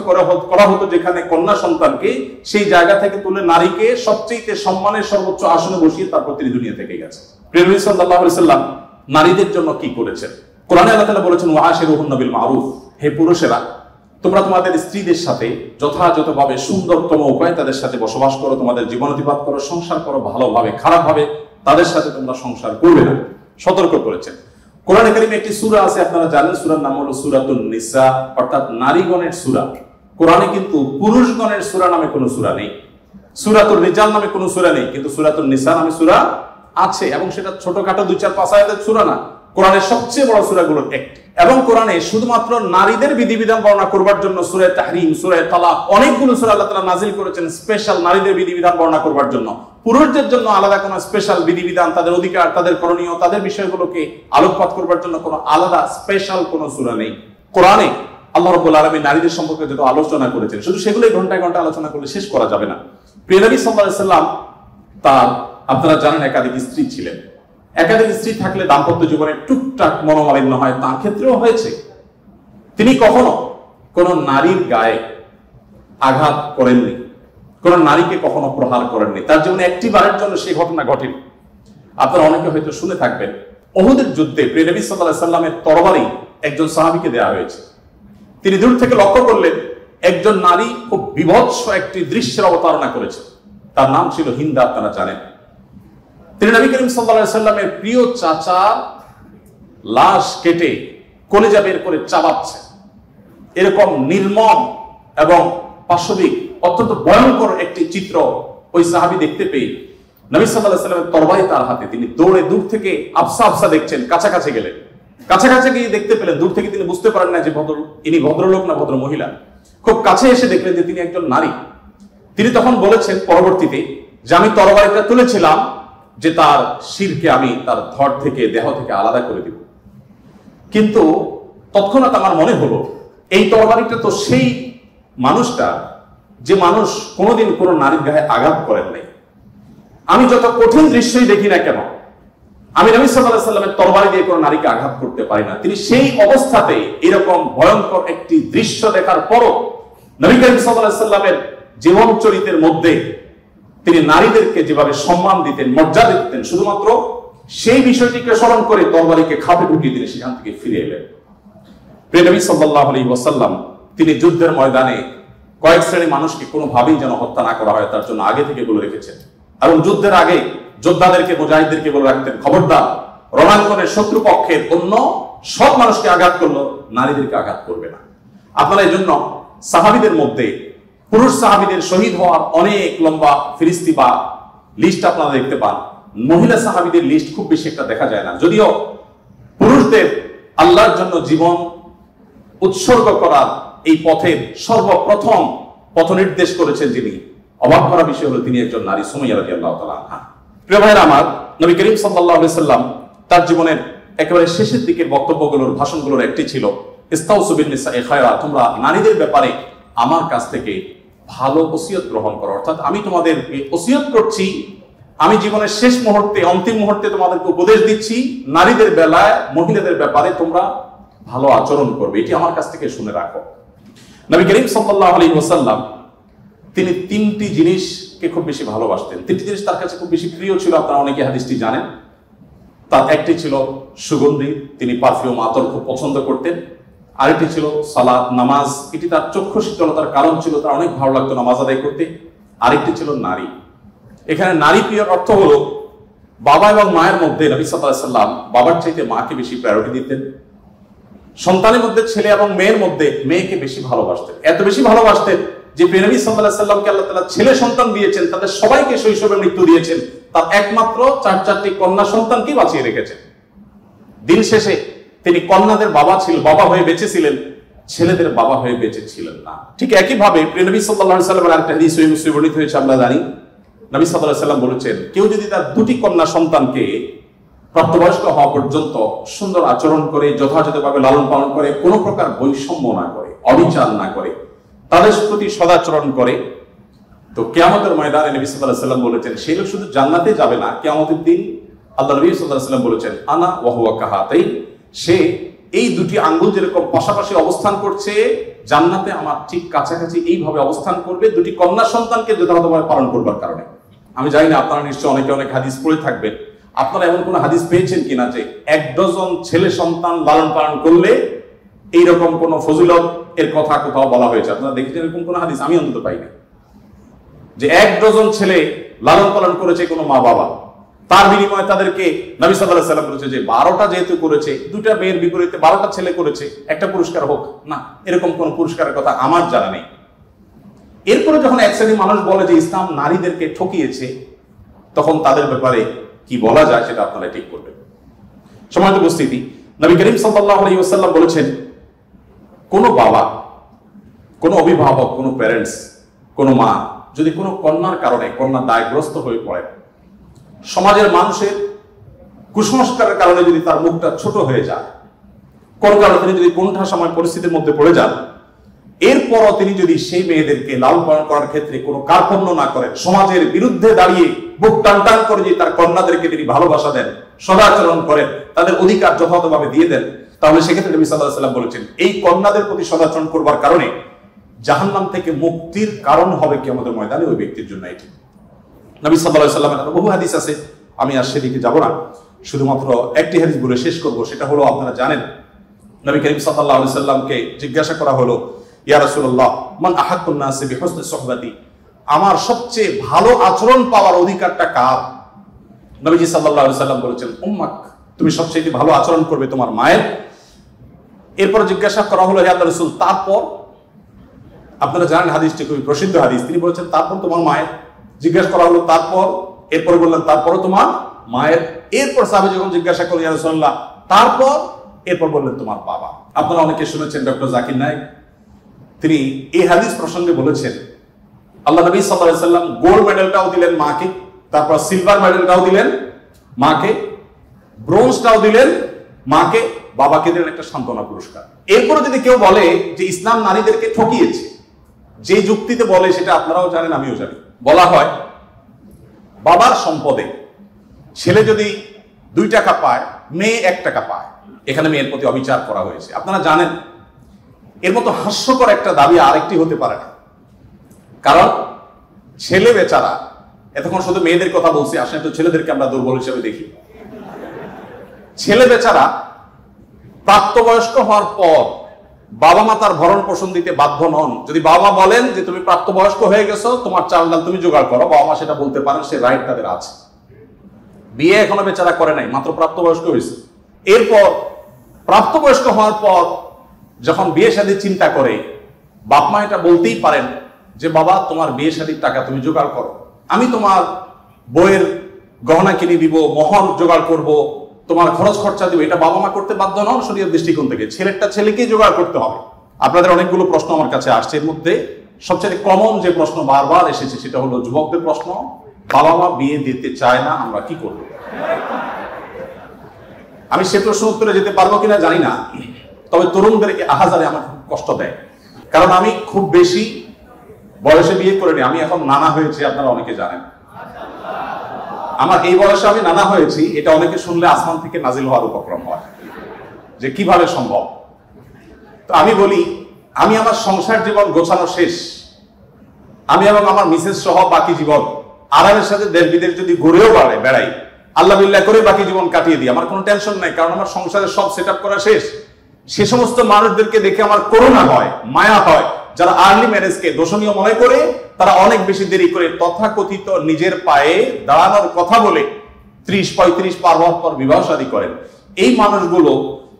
[SPEAKER 1] করা হতো যেখানে কন্যা সন্তানকে, সেই জায়গা থেকে তুলে নারীকে সবচেয়ে সম্মানের সর্বোচ্চ আসনে বসিয়ে তারপর তিনি দুনিয়া থেকে গেছেন। নবী সাল্লাল্লাহু আলাইহি ওয়াসাল্লাম নারীদের জন্য কি করেছেন? কোরআনে আল্লাহ তাআলা বলেছেন, ওয়াশিরুহুন্না বিল মারুফ, হে পুরুষেরা তোমরা তোমাদের স্ত্রীদের সাথে যথাযথভাবে সুন্দরতম উপায়ে তাদের সাথে বসবাস করো, তোমাদের জীবন অতিবাহিত করো, সংসার করো ভালোভাবে, খারাপভাবে তাদের সাথে তোমরা সংসার করবে না, সতর্ক করেছেন। কোরআনে কারিমে একটি সূরা আছে, আপনারা জানেন, সূরার নাম হলো সূরাতুন নিসা, অর্থাৎ নারীগণের সূরা। কোরআনে কিন্তু পুরুষগণের সূরা নামে কোনো সূরা নেই, সূরাতুর রিজাল নামে কোনো সূরা নেই, কিন্তু সূরাতুন নিসা নামে সূরা আছে, এবং সেটা ছোটখাটো 2-4-5 আয়াতের সূরা না, কোরআনের সবচেয়ে বড় সূরাগুলোর একটি। এবং কোরআনে শুধুমাত্র নারীদের বিধিবিধান বর্ণনা করবার জন্য সূরা তাহরিম, সূরা তালাক, অনেকগুলো সূরা আল্লাহ তাআলা নাযিল করেছেন স্পেশাল নারীদের বিধিবিধান বর্ণনা করবার জন্য। পুরুষদের জন্য আলাদা কোনো স্পেশাল বিধিবিধান, তাদের অধিকার, তাদের করণীয়, তাদের বিষয়গুলোকে আলোকপাত করবার জন্য কোনো আলাদা স্পেশাল কোনো সূরা নেই কোরআনে। আল্লাহ রাব্বুল আলামিন নারীদের সম্পর্কে যত আলোচনা করেছেন, শুধু সেগুলোই ঘন্টায় ঘন্টা আলোচনা করলে শেষ করা যাবে না। প্রিয় নবী সাল্লাল্লাহু আলাইহি ওয়াসাল্লাম তার, আপনারা জানেন, একাধিক স্ত্রী ছিলেন। একাধিক স্ত্রী থাকলে দাম্পত্য জীবনে টুকটাক মনোমালিন্য হয়, তার ক্ষেত্রেও হয়েছে। তিনি কখনো কোন নারীর গায়ে আঘাত করেননি, কোন নারীকে কখনো প্রহার করেননি, তার জীবনে একটি বারের জন্য সেই ঘটনা ঘটেনি। আপনারা অনেকে হয়তো শুনে থাকবেন, উহুদের যুদ্ধে প্রিয় নবী সাল্লাল্লাহু আলাইহি ওয়াসাল্লামের তরবারি একজন সাহাবীকে দেওয়া হয়েছে। তিনি দূর থেকে লক্ষ্য করলেন একজন নারী খুব বিভৎস একটি দৃশ্যের অবতারণা করেছে, তার নাম ছিল হিন্দা, আপনারা জানেন। তিনি নবী করিম সাল্লাল্লাহু আলাইহি ওয়াসাল্লামের প্রিয় চাচার লাশ কেটে কলিজা বের করে চাবাচ্ছে, এরকম নির্মম এবং পাশবিক অত্যন্ত ভয়ঙ্কর একটি চিত্র ওই সাহাবী দেখতে পেয়ে নবী সাল্লাল্লাহু আলাইহি ওয়াসাল্লামের তরবারি তার হাতে, তিনি দৌড়ে দূর থেকে আফসা আফসা দেখছেন, কাছাকাছি গেলেন, কাছাকাছি গিয়ে দেখতে পেলেন, দূর থেকে তিনি বুঝতে পারেন না যে ইনি ভদ্রলোক না ভদ্র মহিলা। খুব কাছে এসে দেখলেন যে তিনি একজন নারী। তিনি তখন বলেছেন পরবর্তীতে যে আমি তরবারিটা তুলেছিলাম যে তার শিরকে আমি তার ধড় থেকে, দেহ থেকে আলাদা করে দিব, কিন্তু তৎক্ষণাৎ আমার মনে হলো এই তরবারিটা তো সেই মানুষটা যে মানুষ কোনোদিন কোনো নারীর গায়ে আঘাত করেন নাই। আমি যত কঠিন দৃশ্যই দেখি না কেন, আমি নবী সাল্লাল্লাহু আলাইহি ওয়াসাল্লামের তরবারি দিয়ে কোনো নারীকে আঘাত করতে পারি না। তিনি সেই অবস্থাতে এরকম ভয়ঙ্কর একটি দৃশ্য দেখার পরও নবী করিম সাল্লাল্লাহু আলাইহি ওয়াসাল্লামের জীবন চরিত্রের মধ্যে তিনি নারীদেরকে যেভাবে সম্মান দিতেন, মর্যাদা দিতেন, শুধুমাত্র সেই বিষয়টিকে স্মরণ করে তরবারিকে খাপে ঢুকিয়ে তিনি সেখান থেকে ফিরে এলেন। প্রিয় নবী সাল্লাল্লাহু আলাইহি ওয়াসাল্লাম তিনি যুদ্ধের ময়দানে কয়েক শ্রেণী মানুষকে কোনোভাবেই যেন হত্যা না করা হয় তার জন্য আগে থেকে বলে রেখেছেন, এবং যুদ্ধের আগে যোদ্ধাদেরকে, মুজাহিদদেরকে বলে রাখতেন, খবরদার রণাঙ্গনের শত্রুপক্ষের অন্য সব মানুষকে আঘাত করলো, নারীদেরকে আঘাত করবে না। আপনারা এই জন্য সাহাবীদের মধ্যে পুরুষ সাহাবীদের শহীদ হওয়ার অনেক লম্বা ফিরিস্তি বা লিস্ট আপনারা দেখতে পান, মহিলা সাহাবীদের লিস্ট খুব বেশি একটা দেখা যায় না। যদিও পুরুষদের আল্লাহর জন্য জীবন উৎসর্গ করার এই পথের সর্বপ্রথম পথ নির্দেশ করেছেন যিনি, অবাক করা বিষয় হলো তিনি একজন নারী, সুমাইয়া রাদিয়াল্লাহু তাআলা আনহা। প্রিয় ভাইরা আমার, নবী করিম সাল্লাল্লাহু আলাইহি সাল্লাম তার জীবনের একেবারে শেষের দিকের বক্তব্যগুলোর, ভাষণগুলোর একটি ছিল ইস্তাউসু বিন নিসাই খায়রা, তোমরা নারীদের ব্যাপারে আমার কাছ থেকে ভালো ওসিয়ত গ্রহণ করো, অর্থাৎ আমি তোমাদেরকে ওসিয়ত করছি, আমি জীবনের শেষ মুহূর্তে, অন্তিম মুহূর্তে তোমাদেরকে উপদেশ দিচ্ছি, নারীদের বেলায়, মহিলাদের ব্যাপারে তোমরা ভালো আচরণ করবে, এটি আমার কাছ থেকে শুনে রাখো। নবী করিম সাল্লাল্লাহু আলাইহি ওয়াসাল্লাম তিনি তিনটি জিনিসকে খুব বেশি ভালোবাসতেন, তিনটি জিনিস তার কাছে খুব বেশি প্রিয় ছিল, আপনারা অনেকে হাদিসটি জানেন। তার একটি ছিল সুগন্ধি, তিনি পারফিউম, আতর খুব পছন্দ করতেন। আরেকটি ছিল সালাত, নামাজ, এটি তার চক্ষু শীতলতার কারণ ছিল, তার অনেক ভালো লাগতো নামাজ আদায় করতে। আরেকটি ছিল নারী। এখানে নারী প্রিয়র অর্থ হলো বাবা এবং মায়ের মধ্যে নবী সাল্লাল্লাহু আলাইহি ওয়াসাল্লাম বাবার চাইতে মাকে বেশি প্রায়োরিটি দিতেন, সন্তানের মধ্যে ছেলে এবং মেয়ের মধ্যে মেয়েকে বেশি ভালোবাসতেন, এত বেশি ভালোবাসতেন যে নবী সাল্লাল্লাহু আলাইহি ওয়াসাল্লামকে আল্লাহ তাআলা ছেলে সন্তান দিয়েছেন, তাদের সবাইকে শৈশবে মৃত্যু দিয়েছেন, তার একমাত্র 4টি কন্যা সন্তানকে বাঁচিয়ে রেখেছেন। দিন শেষে তিনি কন্যাদের বাবা হয়ে বেঁচে ছিলেন, ছেলেদের বাবা হয়ে বেঁচে ছিলেন না। ঠিক একই ভাবে প্রিয় নবী সাল্লাল্লাহু আলাইহি ওয়াসাল্লামের আরেকটা হাদিস সহিহ মুসলিমে বর্ণিত হয়েছে, আমরা জানি নবী সাল্লাল্লাহু আলাইহি ওয়াসাল্লাম বলেছেন, কেউ যদি তার 2টি কন্যা সন্তানকে প্রাপ্তবয়স্ক হওয়া পর্যন্ত সুন্দর আচরণ করে, যথাযথভাবে লালন পালন করে, কোনো প্রকার বৈষম্য না করে, অবিচার না করে, তাদের প্রতি সদাচরণ করে, তো কিয়ামতের ময়দানে নবী সাল্লাল্লাহু আলাইহি ওয়াসাল্লাম বলেছেন সেই লোক শুধু জান্নাতে যাবে না, কিয়ামতের দিন আল্লাহ নবী সাল্লাল্লাহু আলাইহি ওয়াসাল্লাম বলেছেন, আনা ওয়া হুয়া কাহাতাইন, সে এই 2টি আঙ্গুল যেরকম পাশাপাশি অবস্থান করছে জান্নাতে আমার ঠিক কাছাকাছি এইভাবে অবস্থান করবে 2টি কন্যা সন্তানকে যথাযথভাবে পালন করবার কারণে। আমি জানি না আপনারা নিশ্চয়ই অনেকে অনেক হাদিস পড়ে থাকবেন, আপনারা এমন কোন হাদিস পেয়েছেন কিনা যে 1 ডজন ছেলে সন্তান লালন পালন করলে এইরকম কোন ফজিলত, এর কথা কোথাও বলা হয়েছে? আপনারা দেখেছেন এরকম কোন হাদিস? আমি অন্তত পাইনি যে 1 ডজন ছেলে লালন পালন করেছে কোনো মা বাবা, তার বিনিময়ে তাদেরকে নবী সাল্লাল্লাহু আলাইহি ওয়াসাল্লাম বলেছে যে 12টা যেহেতু করেছে, 2টা মেয়ের বিপরীতে 12টা ছেলে করেছে, একটা পুরস্কার হোক না। এরকম কোন পুরস্কারের কথা আমার জানা নেই। এরপরে যখন এক শ্রেণীর মানুষ বলে যে ইসলাম নারীদেরকে ঠকিয়েছে, তখন তাদের ব্যাপারে কি বলা যায় সেটা আপনারা ঠিক করবেন। সম্মানিত উপস্থিতি, নবী করিম সাল্লাল্লাহু আলাইহি ওয়াসাল্লাম বলেছেন, কোন বাবা, কোন অভিভাবক, কোন প্যারেন্টস, কোন মা যদি কোনো কন্যার কারণে কন্যা দায়গ্রস্ত হয়ে পড়ে, সমাজের মানুষের কুসংস্কারের কারণে যদি তার মুখটা ছোট হয়ে যায়, কোন কারণে তিনি যদি কোনটা সময় পরিস্থিতির মধ্যে পড়ে যান, এরপরও তিনি যদি সেই মেয়েদেরকে লালন পালন করার ক্ষেত্রে কোনো কার্পণ্য না করেন, সমাজের বিরুদ্ধে দাঁড়িয়ে বুক টান টান করে যে তার কন্যাদেরকে তিনি ভালোবাসা দেন, সদাচরণ করেন, তাদের অধিকার যথাযথভাবে দিয়ে দেন, তাহলে সেক্ষেত্রে নবী সাল্লাল্লাহু আলাইহি ওয়াসাল্লাম বলেছেন এই কন্যাদের প্রতি সদাচরণ করবার কারণে জাহান্নাম থেকে মুক্তির কারণ হবে কিয়ামতের ময়দানে ওই ব্যক্তির জন্য। এটি নবী সাল্লাল্লাহু আলাইহি ওয়াসাল্লামের বহু হাদিস আছে, আমি আর সেদিকে যাব না, শুধুমাত্র একটি হাদিস বলে শেষ করব। সেটা হলো, আপনারা জানেন নবী করিম সাল্লাল্লাহু আলাইহি ওয়াসাল্লামকে জিজ্ঞাসা করা হলো, ইয়া রাসূলুল্লাহ মান আহাক্কুন নাসি বিহুসনি সুহবাতি, আমার সবচেয়ে ভালো আচরণ পাওয়ার অধিকারটা কার? নবীজি সাল্লাল্লাহু আলাইহি ওয়াসাল্লাম বলেছেন, উম্মাক, তুমি সবচেয়ে ভালো আচরণ করবে তোমার মায়ের। এরপর জিজ্ঞাসা করা হলো, হে আল্লাহর রাসূল, তারপর? আপনারা জানেন হাদিসটি খুবই প্রসিদ্ধ হাদিস, তিনি বলেছেন তারপর তোমার মায়ের। জিজ্ঞাসা করা হলো তারপর, এরপর বললেন তারপরও তোমার মায়ের। এরপর সাহাবী যখন জিজ্ঞাসা করলেন, ইয়া রাসূলুল্লাহ তারপর? এরপর বললেন তোমার বাবা। আপনারা অনেকে শুনেছেন ডক্টর জাকির নায়েক, তিনি এই হাদিস প্রসঙ্গে বলেছেন, আল্লাহ নবী সাল্লাল্লাহু আলাইহি ওয়াসাল্লাম গোল্ড মেডেলটাও দিলেন মাকে, তারপর সিলভার মেডেলটাও দিলেন মাকে, ব্রোঞ্জটাও দিলেন মাকে, বাবাকে দিলেন একটা সান্ত্বনা পুরস্কার। এরপরে যদি কেউ বলে যে ইসলাম নারীদেরকে ঠকিয়েছে, যে যুক্তিতে বলে সেটা আপনারাও জানেন আমিও জানি, বলা হয় বাবার সম্পদে ছেলে যদি 2 টাকা পায়, মেয়ে 1 টাকা পায়, এখানে মেয়ের প্রতি অবিচার করা হয়েছে। আপনারা জানেন এর মতো হাস্যকর একটা দাবি আরেকটি হতে পারে না, কারণ ছেলে বেচারা, এতক্ষণ শুধু মেয়েদের কথা বলছি, আসলে তো ছেলেদেরকে আমরা দুর্বল হিসেবে দেখি। ছেলে বেচারা প্রাপ্তবয়স্ক হওয়ার পর বাবা মা তার ভরণ পোষণ দিতে বাধ্য নন। যদি বাবা বলেন যে তুমি প্রাপ্তবয়স্ক হয়ে গেছো, তোমার চাল ডাল তুমি জোগাড় করো, বাবা মা সেটা বলতে পারেন, সে রাইট তাদের আছে। বিয়ে এখনো বেচারা করে নাই, মাত্র প্রাপ্তবয়স্ক হয়েছে। এরপর প্রাপ্তবয়স্ক হওয়ার পর যখন বিয়ে শাদীর চিন্তা করে, বাপ মা এটা বলতেই পারেন যে বাবা তোমার বিয়ে শাদীর টাকা তুমি জোগাড় করো, আমি তোমার বইয়ের গহনা কিনে দিব, মোহর জোগাড় করব, তোমার খরচ খরচা দিব। এটা বাবা মা করতে বাধ্য নন শরীয়তের দৃষ্টিকোণ থেকে, ছেলেটা ছেলেকেই জোগাড় করতে হবে। আপনাদের অনেকগুলো প্রশ্ন আমার কাছে আসছে, এর মধ্যে সবচেয়ে কমন যে প্রশ্ন বারবার এসেছে সেটা হলো যুবকদের প্রশ্ন, বাবা মা বিয়ে দিতে চায় না, আমরা কি করব? আমি সে প্রশ্ন উত্তরে যেতে পারবো কিনা জানি না, তবে তরুণদেরকে আহাজারে আমার খুব কষ্ট দেয়, কারণ আমি খুব বেশি বয়সে বিয়ে করিনি, আমি এখন নানা হয়েছি, আপনারা অনেকে জানেন। আমার এই বয়সে আমি নানা হয়েছি, এটা অনেকে শুনলে আসমান থেকে নাজিল হওয়ার উপক্রম হয় যে কিভাবে সম্ভব। তো আমি বলি, আমি আমার সংসার জীবন গোছানো শেষ, আমি এবং আমার মিসেস সহ বাকি জীবন আরামের সাথে দেশ বিদেশ যদি ঘুরেও বেড়াই, আল্লাহ বিল্লাহ করে বাকি জীবন কাটিয়ে দিই, আমার কোনো টেনশন নাই, কারণ আমার সংসারের সব সেট আপ করা শেষ। সে সমস্ত মানুষদেরকে দেখে আমার করুণা হয়, মায়া হয়, যারা আর্লি ম্যারেজকে দোষণীয় মনে করে, তারা অনেক বেশি দেরি করে তথাকথিত নিজের পায়ে দাঁড়ানোর কথা বলে 30-35 পার হওয়ার পর বিবাহ শাদী করেন। এই মানুষগুলো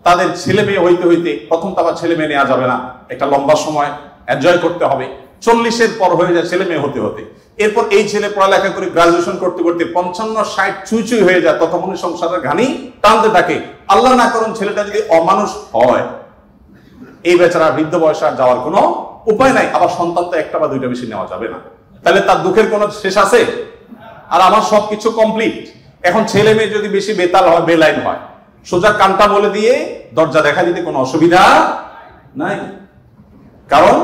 [SPEAKER 1] তাদের ছেলে মেয়ে হইতে হইতে, প্রথম তো আবার ছেলে মেয়ে নেওয়া যাবে না, একটা লম্বা সময় এনজয় করতে হবে, 40-এর পর হয়ে যায় ছেলে মেয়ে হতে হতে। এরপর এই ছেলে পড়ালেখা করে গ্রাজুয়েশন করতে করতে 55-60 ছুঁই ছুঁই হয়ে যায়, ততক্ষণে সংসারের ঘানি টানতে থাকে। আল্লাহ না করুন ছেলেটা যদি অমানুষ হয়, এই বেচারা বৃদ্ধ বয়সে আর যাওয়ার কোনো উপায় নাই। আবার সন্তান তো 1টা বা 2টা বেশি নেওয়া যাবে না, তাহলে তার দুঃখের কোনো শেষ আছে? আর আমার সবকিছু কমপ্লিট। এখন ছেলে মেয়ে যদি বেশি বেতাল হয়, বেলাইন হয়, সোজা কানটা বলে দিয়ে দরজা দেখা দিতে কোনো অসুবিধা নাই, কারণ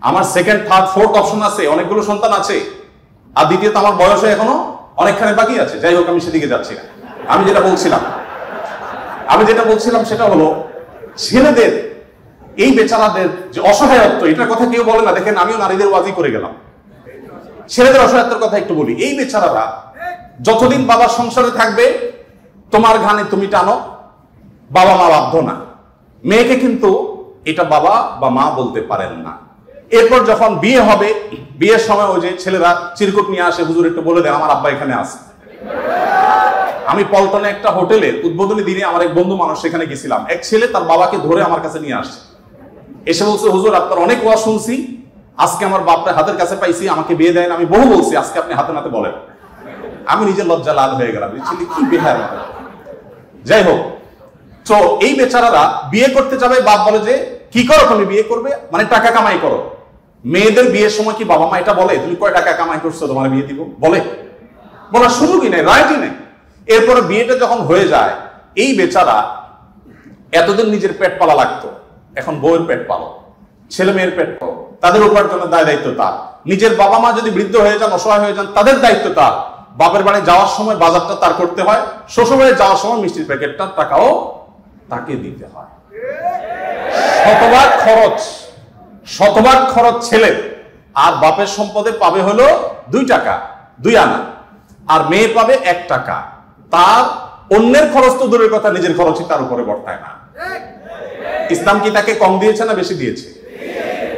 [SPEAKER 1] আমার 2nd, 3rd, 4th অপশন আছে, অনেকগুলো সন্তান আছে। আর দ্বিতীয়ত আমার বয়সে এখনো অনেকখানি বাকি আছে। যাই হোক, আমি সেদিকে যাচ্ছি না। আমি যেটা বলছিলাম সেটা হলো, ছেলেদের এই বেচারাদের যে অসহায়ত্ব, এটার কথা কেউ বলে না। দেখেন, আমিও নারীদের ওয়াজি করে গেলাম, ছেলেদের অসহায়ত্বের কথা একটু বলি। এই বেচারারা যতদিন বাবার সংসারে থাকবে, তোমার ঘানে তুমি টানো, বাবা মা বাধ্য না। মেয়েকে কিন্তু এটা বাবা বা মা বলতে পারেন না। এরপর যখন বিয়ে হবে, বিয়ের সময় ওই যে ছেলেরা চিরকুট নিয়ে আসে, হুজুর একটু বলে দেন আমার আব্বা এখানে আছে। আমি পল্টনে একটা হোটেলের উদ্বোধনী দিনে আমার এক বন্ধু মানুষ সেখানে গেছিলাম, এক ছেলে তার বাবাকে ধরে আমার কাছে নিয়ে আসছে, এসে বলছে হুজুর আপনার অনেক ওয়াজ শুনছি, আজকে আমার বাপটা হাতের কাছে পাইছি, আমাকে বিয়ে দেন। আমি বহু বলছি, আজকে আপনি হাতে নাতে বলেন। আমি নিজের লজ্জা লাল হয়ে গেলাম, কি বেহার মতো। যাই হোক, তো এই বেচারারা বিয়ে করতে যাবে, বাপ বলে যে কি করো তুমি বিয়ে করবে, মানে টাকা কামাই করো। মেয়েদের বিয়ের সময় কি বাবা মা এটা বলে তুমি কয় টাকা কামাই করছো তোমার বিয়ে দিব? বলে? বলার সুযোগই নেই, রাইটই নেই। এরপরে বিয়েটা যখন হয়ে যায়, এই বেচারা এতদিন নিজের পেট পালা লাগতো, এখন বউয়ের পেট পালো, ছেলে মেয়ের পেট পালো, তাদের উপার্জনের দায় দায়িত্ব তার। নিজের বাবা মা যদি বৃদ্ধ হয়ে যান, অসহায় হয়ে যান, তাদের দায়িত্ব তার। বাপের বাড়ি যাওয়ার সময় বাজারটা তার করতে হয়, শ্বশুর বাড়ি যাওয়ার সময় মিষ্টির প্যাকেটটার টাকাও তাকে দিতে হয়। শতভাগ খরচ ছেলের, আর বাপের সম্পদে পাবে হলো 2 টাকা 2 আনা, আর মেয়ে পাবে 1 টাকা। তার অন্যের খরচ তো দূরের কথা, নিজের খরচই তার উপরে বর্তায় না। ইসলাম কি তাকে কম দিয়েছে না বেশি দিয়েছে?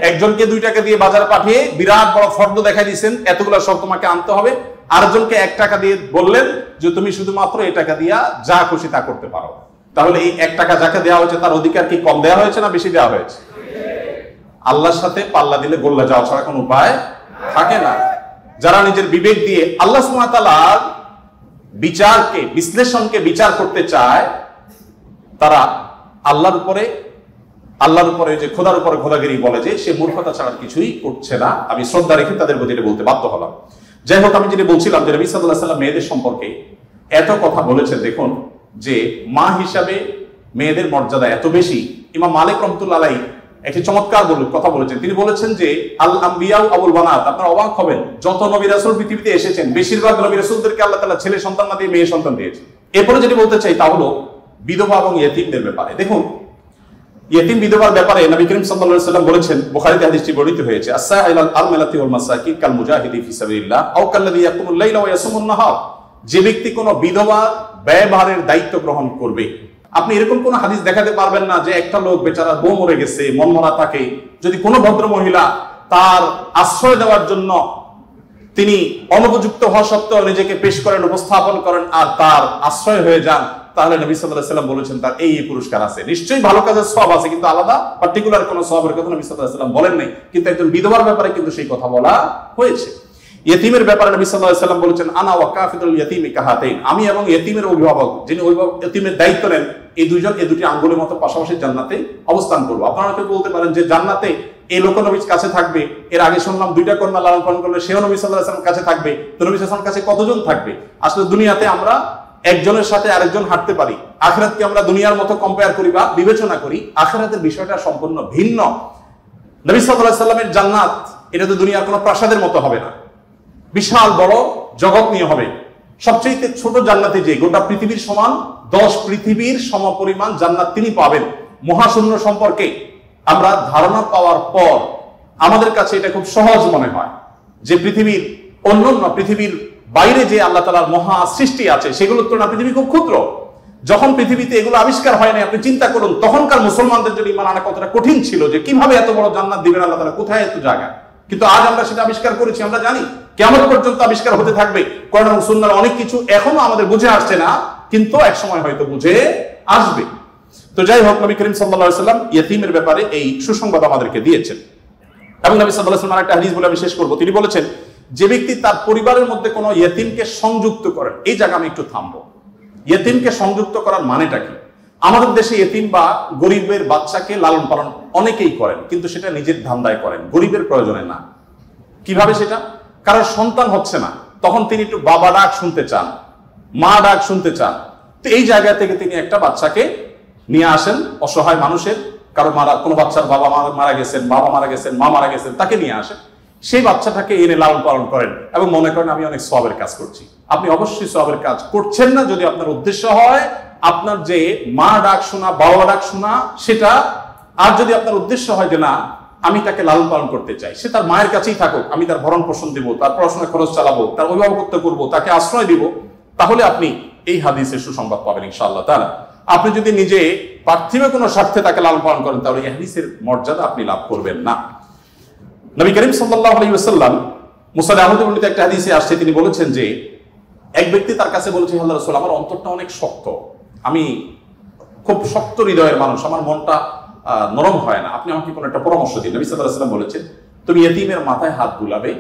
[SPEAKER 1] একজনকে 2 টাকা দিয়ে বাজারে পাঠিয়ে বিরাট বড় ফর্দ দেখাই দিয়েছেন, এতগুলো সব তোমাকে আনতে হবে। আরেকজনকে 1 টাকা দিয়ে বললেন যে তুমি শুধুমাত্র এই টাকা দিয়া যা খুশি তা করতে পারো। তাহলে এই 1 টাকা যাকে দেওয়া হয়েছে তার অধিকার কি কম দেওয়া হয়েছে না বেশি দেওয়া হয়েছে? আল্লাহর সাথে পাল্লা দিলে গোল্লা যাওয়া ছাড়া কোনো উপায় থাকে না। যারা নিজের বিবেক দিয়ে আল্লাহ সুবহানাহু ওয়া তাআলার বিচারকে, বিশ্লেষণকে বিচার করতে চায়, তারা আল্লাহর উপরে যে খোদার উপরে খোদাগিরি বলে যে সে মূর্খতা ছাড়া কিছুই করছে না। আমি শ্রদ্ধা রেখে তাদের প্রতি বলতে বাধ্য হলাম। যাই হোক, আমি যেটা বলছিলাম যে নবী সাল্লাল্লাহু আলাইহি ওয়াসাল্লাম মেয়েদের সম্পর্কে এত কথা বলেছেন, দেখুন যে মা হিসাবে মেয়েদের মর্যাদা এত বেশি। ইমাম মালিক রাহমাতুল্লাহ আলাইহি একটি চমৎকার কথা বলেছেন। তিনি বলেছেন যে আল আম্বিয়া আবুল বানাত, আপনারা অবাক হবেন, যত নবী রাসূল পৃথিবীতে এসেছেন বেশিরভাগ নবী রাসূলদেরকে আল্লাহ তাআলা ছেলে সন্তান না দিয়ে মেয়ে সন্তান দিয়েছেন। এরপরে যেটা বলতে চাই তা হলো বিধবা এবং ইয়েতিমদের ব্যাপারে। দেখুন, ইয়েতিম বিধবার ব্যাপারে নবী করিম সাল্লাল্লাহু আলাইহি ওয়াসাল্লাম বলেছেন, বুখারীতে হাদিসটি বর্ণিত হয়েছে, আস-সাইলাল আরমালাতি ওয়াল মাসাকিন কাল মুজাহিদি ফি সাবিলিল্লাহ আও কাল্লাযী ইয়াকুমুল লাইলা ওয়া ইয়াসুমুন নাহার। যে ব্যক্তি কোনো বিধবার ব্যয়ভারের দায়িত্ব গ্রহণ করবে, আপনি এরকম কোন হাদিস দেখাতে পারবেন না যে একটা লোক বেচারা বউ মরে গেছে, মনমরা থাকে, যদি কোনো ভদ্র মহিলা তার আশ্রয় দেওয়ার জন্য তিনি অনুপযুক্ত হওয়া সত্ত্বেও নিজেকে পেশ করেন, উপস্থাপন করেন, আর তার আশ্রয় হয়ে যান, তাহলে নবী সাল্লাল্লাহু আলাইহি ওয়াসাল্লাম বলেছেন তার এই পুরস্কার আছে। নিশ্চয়ই ভালো কাজের সওয়াব আছে, কিন্তু আলাদা পার্টিকুলার কোনো সওয়াবের কথা নবী সাল্লাল্লাহু আলাইহি ওয়াসাল্লাম বলেন নাই। কিন্তু একজন বিধবার ব্যাপারে কিন্তু সেই কথা বলা হয়েছে। ইয়েতিমের ব্যাপারে নবী সাল্লাল্লাহু আলাইহি ওয়াসাল্লাম বলেছেন, আনা ওয়া কাফিলুল ইয়াতীমি কাহাতাইন, আমি এবং ইয়েতিমের অভিভাবক, যিনি ইয়েতিমের দায়িত্ব নেন, এই দুইজন এই দুটি আঙ্গুলের মতো পাশাপাশি জান্নাতে অবস্থান করব। আপনারা কেউ বলতে পারেন যে জান্নাতে এই লোক নবীর কাছে থাকবে, এর আগে শুনলাম 2টা কন্যা লালন পালন করলে সেও নবী সাল্লাল্লাহু আলাইহি ওয়াসাল্লাম কাছে থাকবে, তো নবী সাল্লাল্লাহু আলাইহি ওয়াসাল্লাম কাছে কতজন থাকবে? আসলে দুনিয়াতে আমরা একজনের সাথে আরেকজন হাঁটতে পারি, আখিরাতকে আমরা দুনিয়ার মতো কম্পেয়ার করি বা বিবেচনা করি, আখিরাতের বিষয়টা সম্পূর্ণ ভিন্ন। নবী সাল্লাল্লাহু আলাইহি ওয়াসাল্লামের জান্নাত এটা তো দুনিয়ার কোনো প্রাসাদের মতো হবে না, বিশাল বড় জগৎ নিয়ে হবে। সবচেয়ে ছোট জান্নাতে যে গোটা পৃথিবীর সমান 10 পৃথিবীর সমপরিমাণ জান্নাত তিনি পাবেন। মহাশূন্য সম্পর্কে আমরা ধারণা পাওয়ার পর আমাদের কাছে এটা খুব সহজ মনে হয় যে পৃথিবীর অন্যান্য পৃথিবীর বাইরে যে আল্লাহ তাআলার মহা সৃষ্টি আছে সেগুলোর তুলনায় পৃথিবী খুব ক্ষুদ্র। যখন পৃথিবীতে এগুলো আবিষ্কার হয় না, আপনি চিন্তা করুন তখনকার মুসলমানদের জন্য ঈমান আনা কতটা কঠিন ছিল, যে কিভাবে এত বড় জান্নাত দিবেন আল্লাহ তাআলা, কোথায় এত জায়গা। কিন্তু আজ আমরা সেটা আবিষ্কার করেছি, আমরা জানি কিয়ামত পর্যন্ত আবিষ্কার হতে থাকবে। কোরআন এবং সুন্নাহর অনেক কিছু এখনো আমাদের বুঝে আসছে না, কিন্তু এক সময় হয়তো বুঝে আসবে। তো যাই হোক, নবী করিম সাল্লাল্লাহু আলাইহি ওয়াসাল্লাম ইয়েতিমের ব্যাপারে এই সুসংবাদ আমাদেরকে দিয়েছেন। এবং নবী সাল্লাল্লাহু আলাইহি ওয়াসাল্লাম একটা হাদিস বলে আমি শেষ করব। তিনি বলেছেন, যে ব্যক্তি তার পরিবারের মধ্যে কোনো ইয়েতিমকে সংযুক্ত করেন, এই জায়গা আমি একটু থামবো। ইয়েতিমকে সংযুক্ত করার মানেটা কি? আমাদের দেশে ইয়েতিম বা গরিবের বাচ্চাকে লালন পালন অনেকেই করেন, কিন্তু সেটা নিজের ধান্দায় করেন, গরিবের প্রয়োজনে না। কিভাবে সেটা? কারণ সন্তান হচ্ছে না, তখন তিনি একটু বাবা ডাক শুনতে চান, মা ডাক শুনতে চান, তো এই জায়গা থেকে তিনি একটা বাচ্চাকে নিয়ে আসেন, অসহায় মানুষের, কারো কোনো বাচ্চার বাবা মারা গেছেন, বাবা মারা গেছেন, মা মারা গেছেন, তাকে নিয়ে আসেন, সেই বাচ্চাটাকে এনে লালন পালন করেন এবং মনে করেন আমি অনেক সওয়াবের কাজ করছি। আপনি অবশ্যই সওয়াবের কাজ করছেন না যদি আপনার উদ্দেশ্য হয় আপনার যে মা ডাক শোনা, বাবা ডাক শোনা সেটা, আর যদি আপনার উদ্দেশ্য হয় যে না আমি তাকে লালন পালন করতে চাই, সে তার মায়ের কাছেই থাকুক, আমি তার ভরণ পোষণ দিব, তার পড়াশোনা খরচ চালাবো, তার অভিভাবকত্ব করবো, তাকে আশ্রয় দিব, তাহলে আপনি এই হাদিসের সুসংবাদ পাবেন ইনশাআল্লাহ তাআলা। আপনি যদি নিজে পার্থিব কোনো স্বার্থে তাকে লালন পালন করেন, তাহলে এই হাদিসের মর্যাদা আপনি লাভ করবেন না। নবী করিম সাল্লাল্লাহু আলাইহি ওয়াসাল্লাম মুসনাদ আহমদে বর্ণিত একটা হাদিসে আসছে, তিনি বলেছেন যে এক ব্যক্তি তার কাছে বলেছে, হে আল্লাহর রাসূল, আমার অন্তরটা অনেক শক্ত, আমি খুব শক্ত হৃদয়ের মানুষ, আমার মনটা নরম হয় না, আপনি আমাকে কোনো একটা পরামর্শ দিন। নবী সাল্লাল্লাহু আলাইহি ওয়াসাল্লাম বলেছেন, তুমি ইয়েতিমের মাথায় হাত বুলাবে,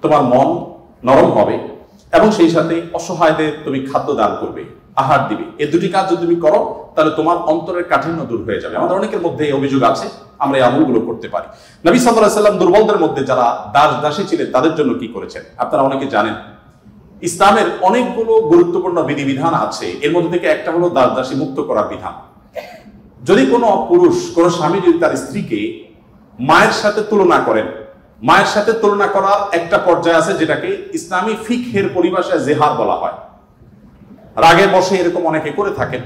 [SPEAKER 1] তোমার মন নরম হবে, এবং সেই সাথে অসহায়দের তুমি খাদ্য দান করবে, আহার দিবে। এই দুটি কাজ যদি তুমি করো তাহলে তোমার অন্তরের কাঠিন্য দূর হয়ে যাবে। আমাদের অনেকের মধ্যে এই অভিযোগ আছে, আমরা এই আমলগুলো করতে পারি। নবী সাল্লাল্লাহু আলাইহি ওয়াসাল্লাম দুর্বলদের মধ্যে যারা দাসী ছিলেন তাদের জন্য কি করেছেন আপনারা অনেকে জানেন। ইসলামের অনেকগুলো গুরুত্বপূর্ণ বিধিবিধান আছে, এর মধ্যে থেকে একটা হলো দাসী মুক্ত করার বিধান। যদি কোনো পুরুষ, কোনো স্বামী যদি তার স্ত্রীকে মায়ের সাথে তুলনা করেন, মায়ের সাথে তুলনা করার একটা পর্যায়ে আছে যেটাকে ইসলামী ফিকহের পরিভাষায় জেহার বলা হয়। রাগে বসে এরকম অনেকে করে থাকেন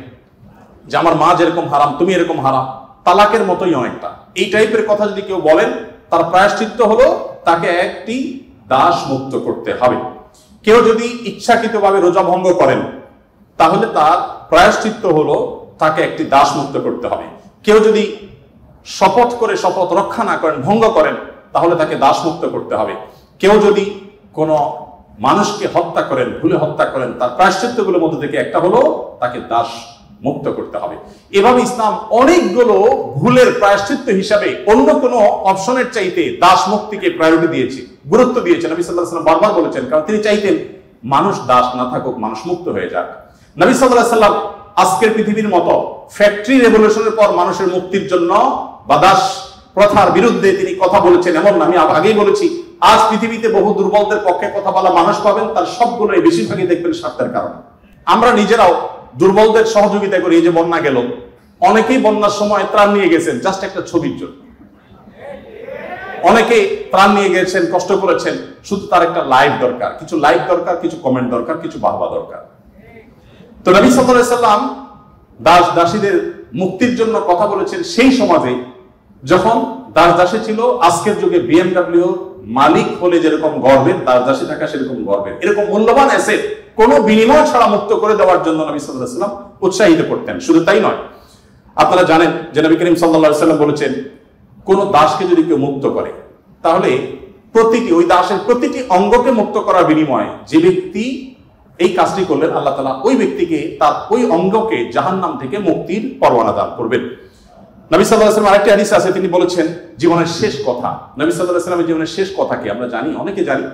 [SPEAKER 1] যে আমার মা যেরকম হারাম তুমি এরকম হারাম, তালাকের মতোই অনেকটা। এই টাইপের কথা যদি কেউ বলেন, তার প্রায়শ্চিত্ত হলো তাকে একটি দাস মুক্ত করতে হবে। কেউ যদি ইচ্ছাকৃতভাবে রোজা ভঙ্গ করেন, তাহলে তার প্রায়শ্চিত্ত হলো তাকে একটি দাস মুক্ত করতে হবে। কেউ যদি শপথ করে শপথ রক্ষা না করেন, ভঙ্গ করেন, তাহলে তাকে দাস মুক্ত করতে হবে। কেউ যদি কোনো মানুষকে হত্যা করেন, ভুলে হত্যা করেন, তার প্রায়শ্চিত্তগুলোর মধ্যে থেকে একটা হলো তাকে দাস মুক্ত করতে হবে। এভাবে ইসলাম অনেকগুলো ভুলের প্রায়শ্চিত্ত হিসাবে অন্য কোনো অপশনের চাইতে দাস মুক্তিকে প্রায়োরিটি দিয়েছে, গুরুত্ব দিয়েছেন। নবী সাল্লাল্লাহু আলাইহি ওয়াসাল্লাম বারবার বলেছেন, কারণ তিনি চাইতেন মানুষ দাস না থাকুক, মানুষ মুক্ত হয়ে যাক। নবী সাল্লাল্লাহু আলাইহি ওয়াসাল্লাম আজকের পৃথিবীর মতো ফ্যাক্টরি রেভলিউশনের পর মানুষের মুক্তির জন্য বা দাস প্রথার বিরুদ্ধে তিনি কথা বলেছেন এমন না। আমি আগেই বলেছি, আজ পৃথিবীতে বহু দুর্বলদের পক্ষে কথা বলা মানুষ পাবেন, তার সবগুলোই বেশিরভাগই দেখবেন স্বার্থের কারণে। আমরা নিজেরাও দুর্বলদের সহযোগিতা করি। এই যে বন্যা গেল, অনেকেই বন্যার সময় ত্রাণ নিয়ে গেছেন জাস্ট একটা ছবির জন্য, অনেকেই ত্রাণ নিয়ে গেছেন, কষ্ট করেছেন, শুধু তার একটা লাইক দরকার, কিছু লাইক দরকার, কিছু কমেন্ট দরকার, কিছু বাহবা দরকার। তো নবী সাল্লাল্লাহু আলাইহি ওয়াসাল্লাম দাসীদের মুক্তির জন্য কথা বলেছেন সেই সমাজে যখন দাসী ছিল। আজকের যুগে বিএমডব্লিউ মালিক হলে যেরকম গর্বের, দাসী থাকা সেরকম গর্বের। এরকম মূল্যবান অ্যাসেট কোনো বিনিময় ছাড়া মুক্ত করে দেওয়ার জন্য নবী সাল্লাল্লাহু আলাইহি ওয়াসাল্লাম উৎসাহিত করতেন। শুধু তাই নয়, আপনারা জানেন যে নবী করিম সাল্লাল্লাহু আলাইহি ওয়াসাল্লাম বলেছেন, কোন দাসকে যদি কেউ মুক্ত করে, তাহলে ওই দাসের প্রতিটি অঙ্গকে মুক্ত করার বিনিময়ে যে ব্যক্তি এই কাজটি করলেন, আল্লাহ তাআলা ওই ব্যক্তিকে তার ওই অঙ্গকে জাহান্নাম থেকে মুক্তির পরোয়ানা দান করবেন। নবী সাল্লাল্লাহু আলাইহি ওয়াসাল্লাম আরেকটি হাদিস আছে, তিনি বলেছেন জীবনের শেষ কথা। নবী সাল্লাল্লাহু আলাইহি ওয়াসাল্লামের জীবনের শেষ কথা কি আমরা জানি, অনেকে জানি,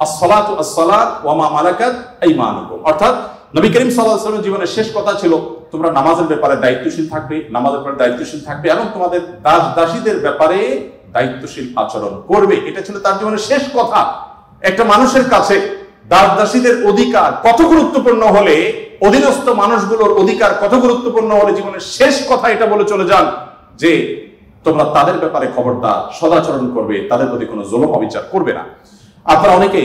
[SPEAKER 1] আসসালাতু আসসালাত ওয়া মা মালাকাত আইমানুকুম। অর্থাৎ নবী করিম সাল্লাল্লাহু আলাইহি ওয়াসাল্লামের জীবনের শেষ কথা ছিল, তোমরা নামাজের ব্যাপারে দায়িত্বশীল থাকবে, নামাজের ব্যাপারে দায়িত্বশীল থাকবে, এবং তোমাদের দাসীদের ব্যাপারে দায়িত্বশীল আচরণ করবে। এটা ছিল তার জীবনের শেষ কথা। একটা মানুষের কাছে দাসীদের অধিকার কত গুরুত্বপূর্ণ হলে, অধীনস্থ মানুষগুলোর অধিকার কত গুরুত্বপূর্ণ হলে জীবনের শেষ কথা এটা বলে চলে যান যে তোমরা তাদের ব্যাপারে খবরদার সদাচরণ করবে, তাদের প্রতি কোনো জুলুম অবিচার করবে না। আপনারা অনেকে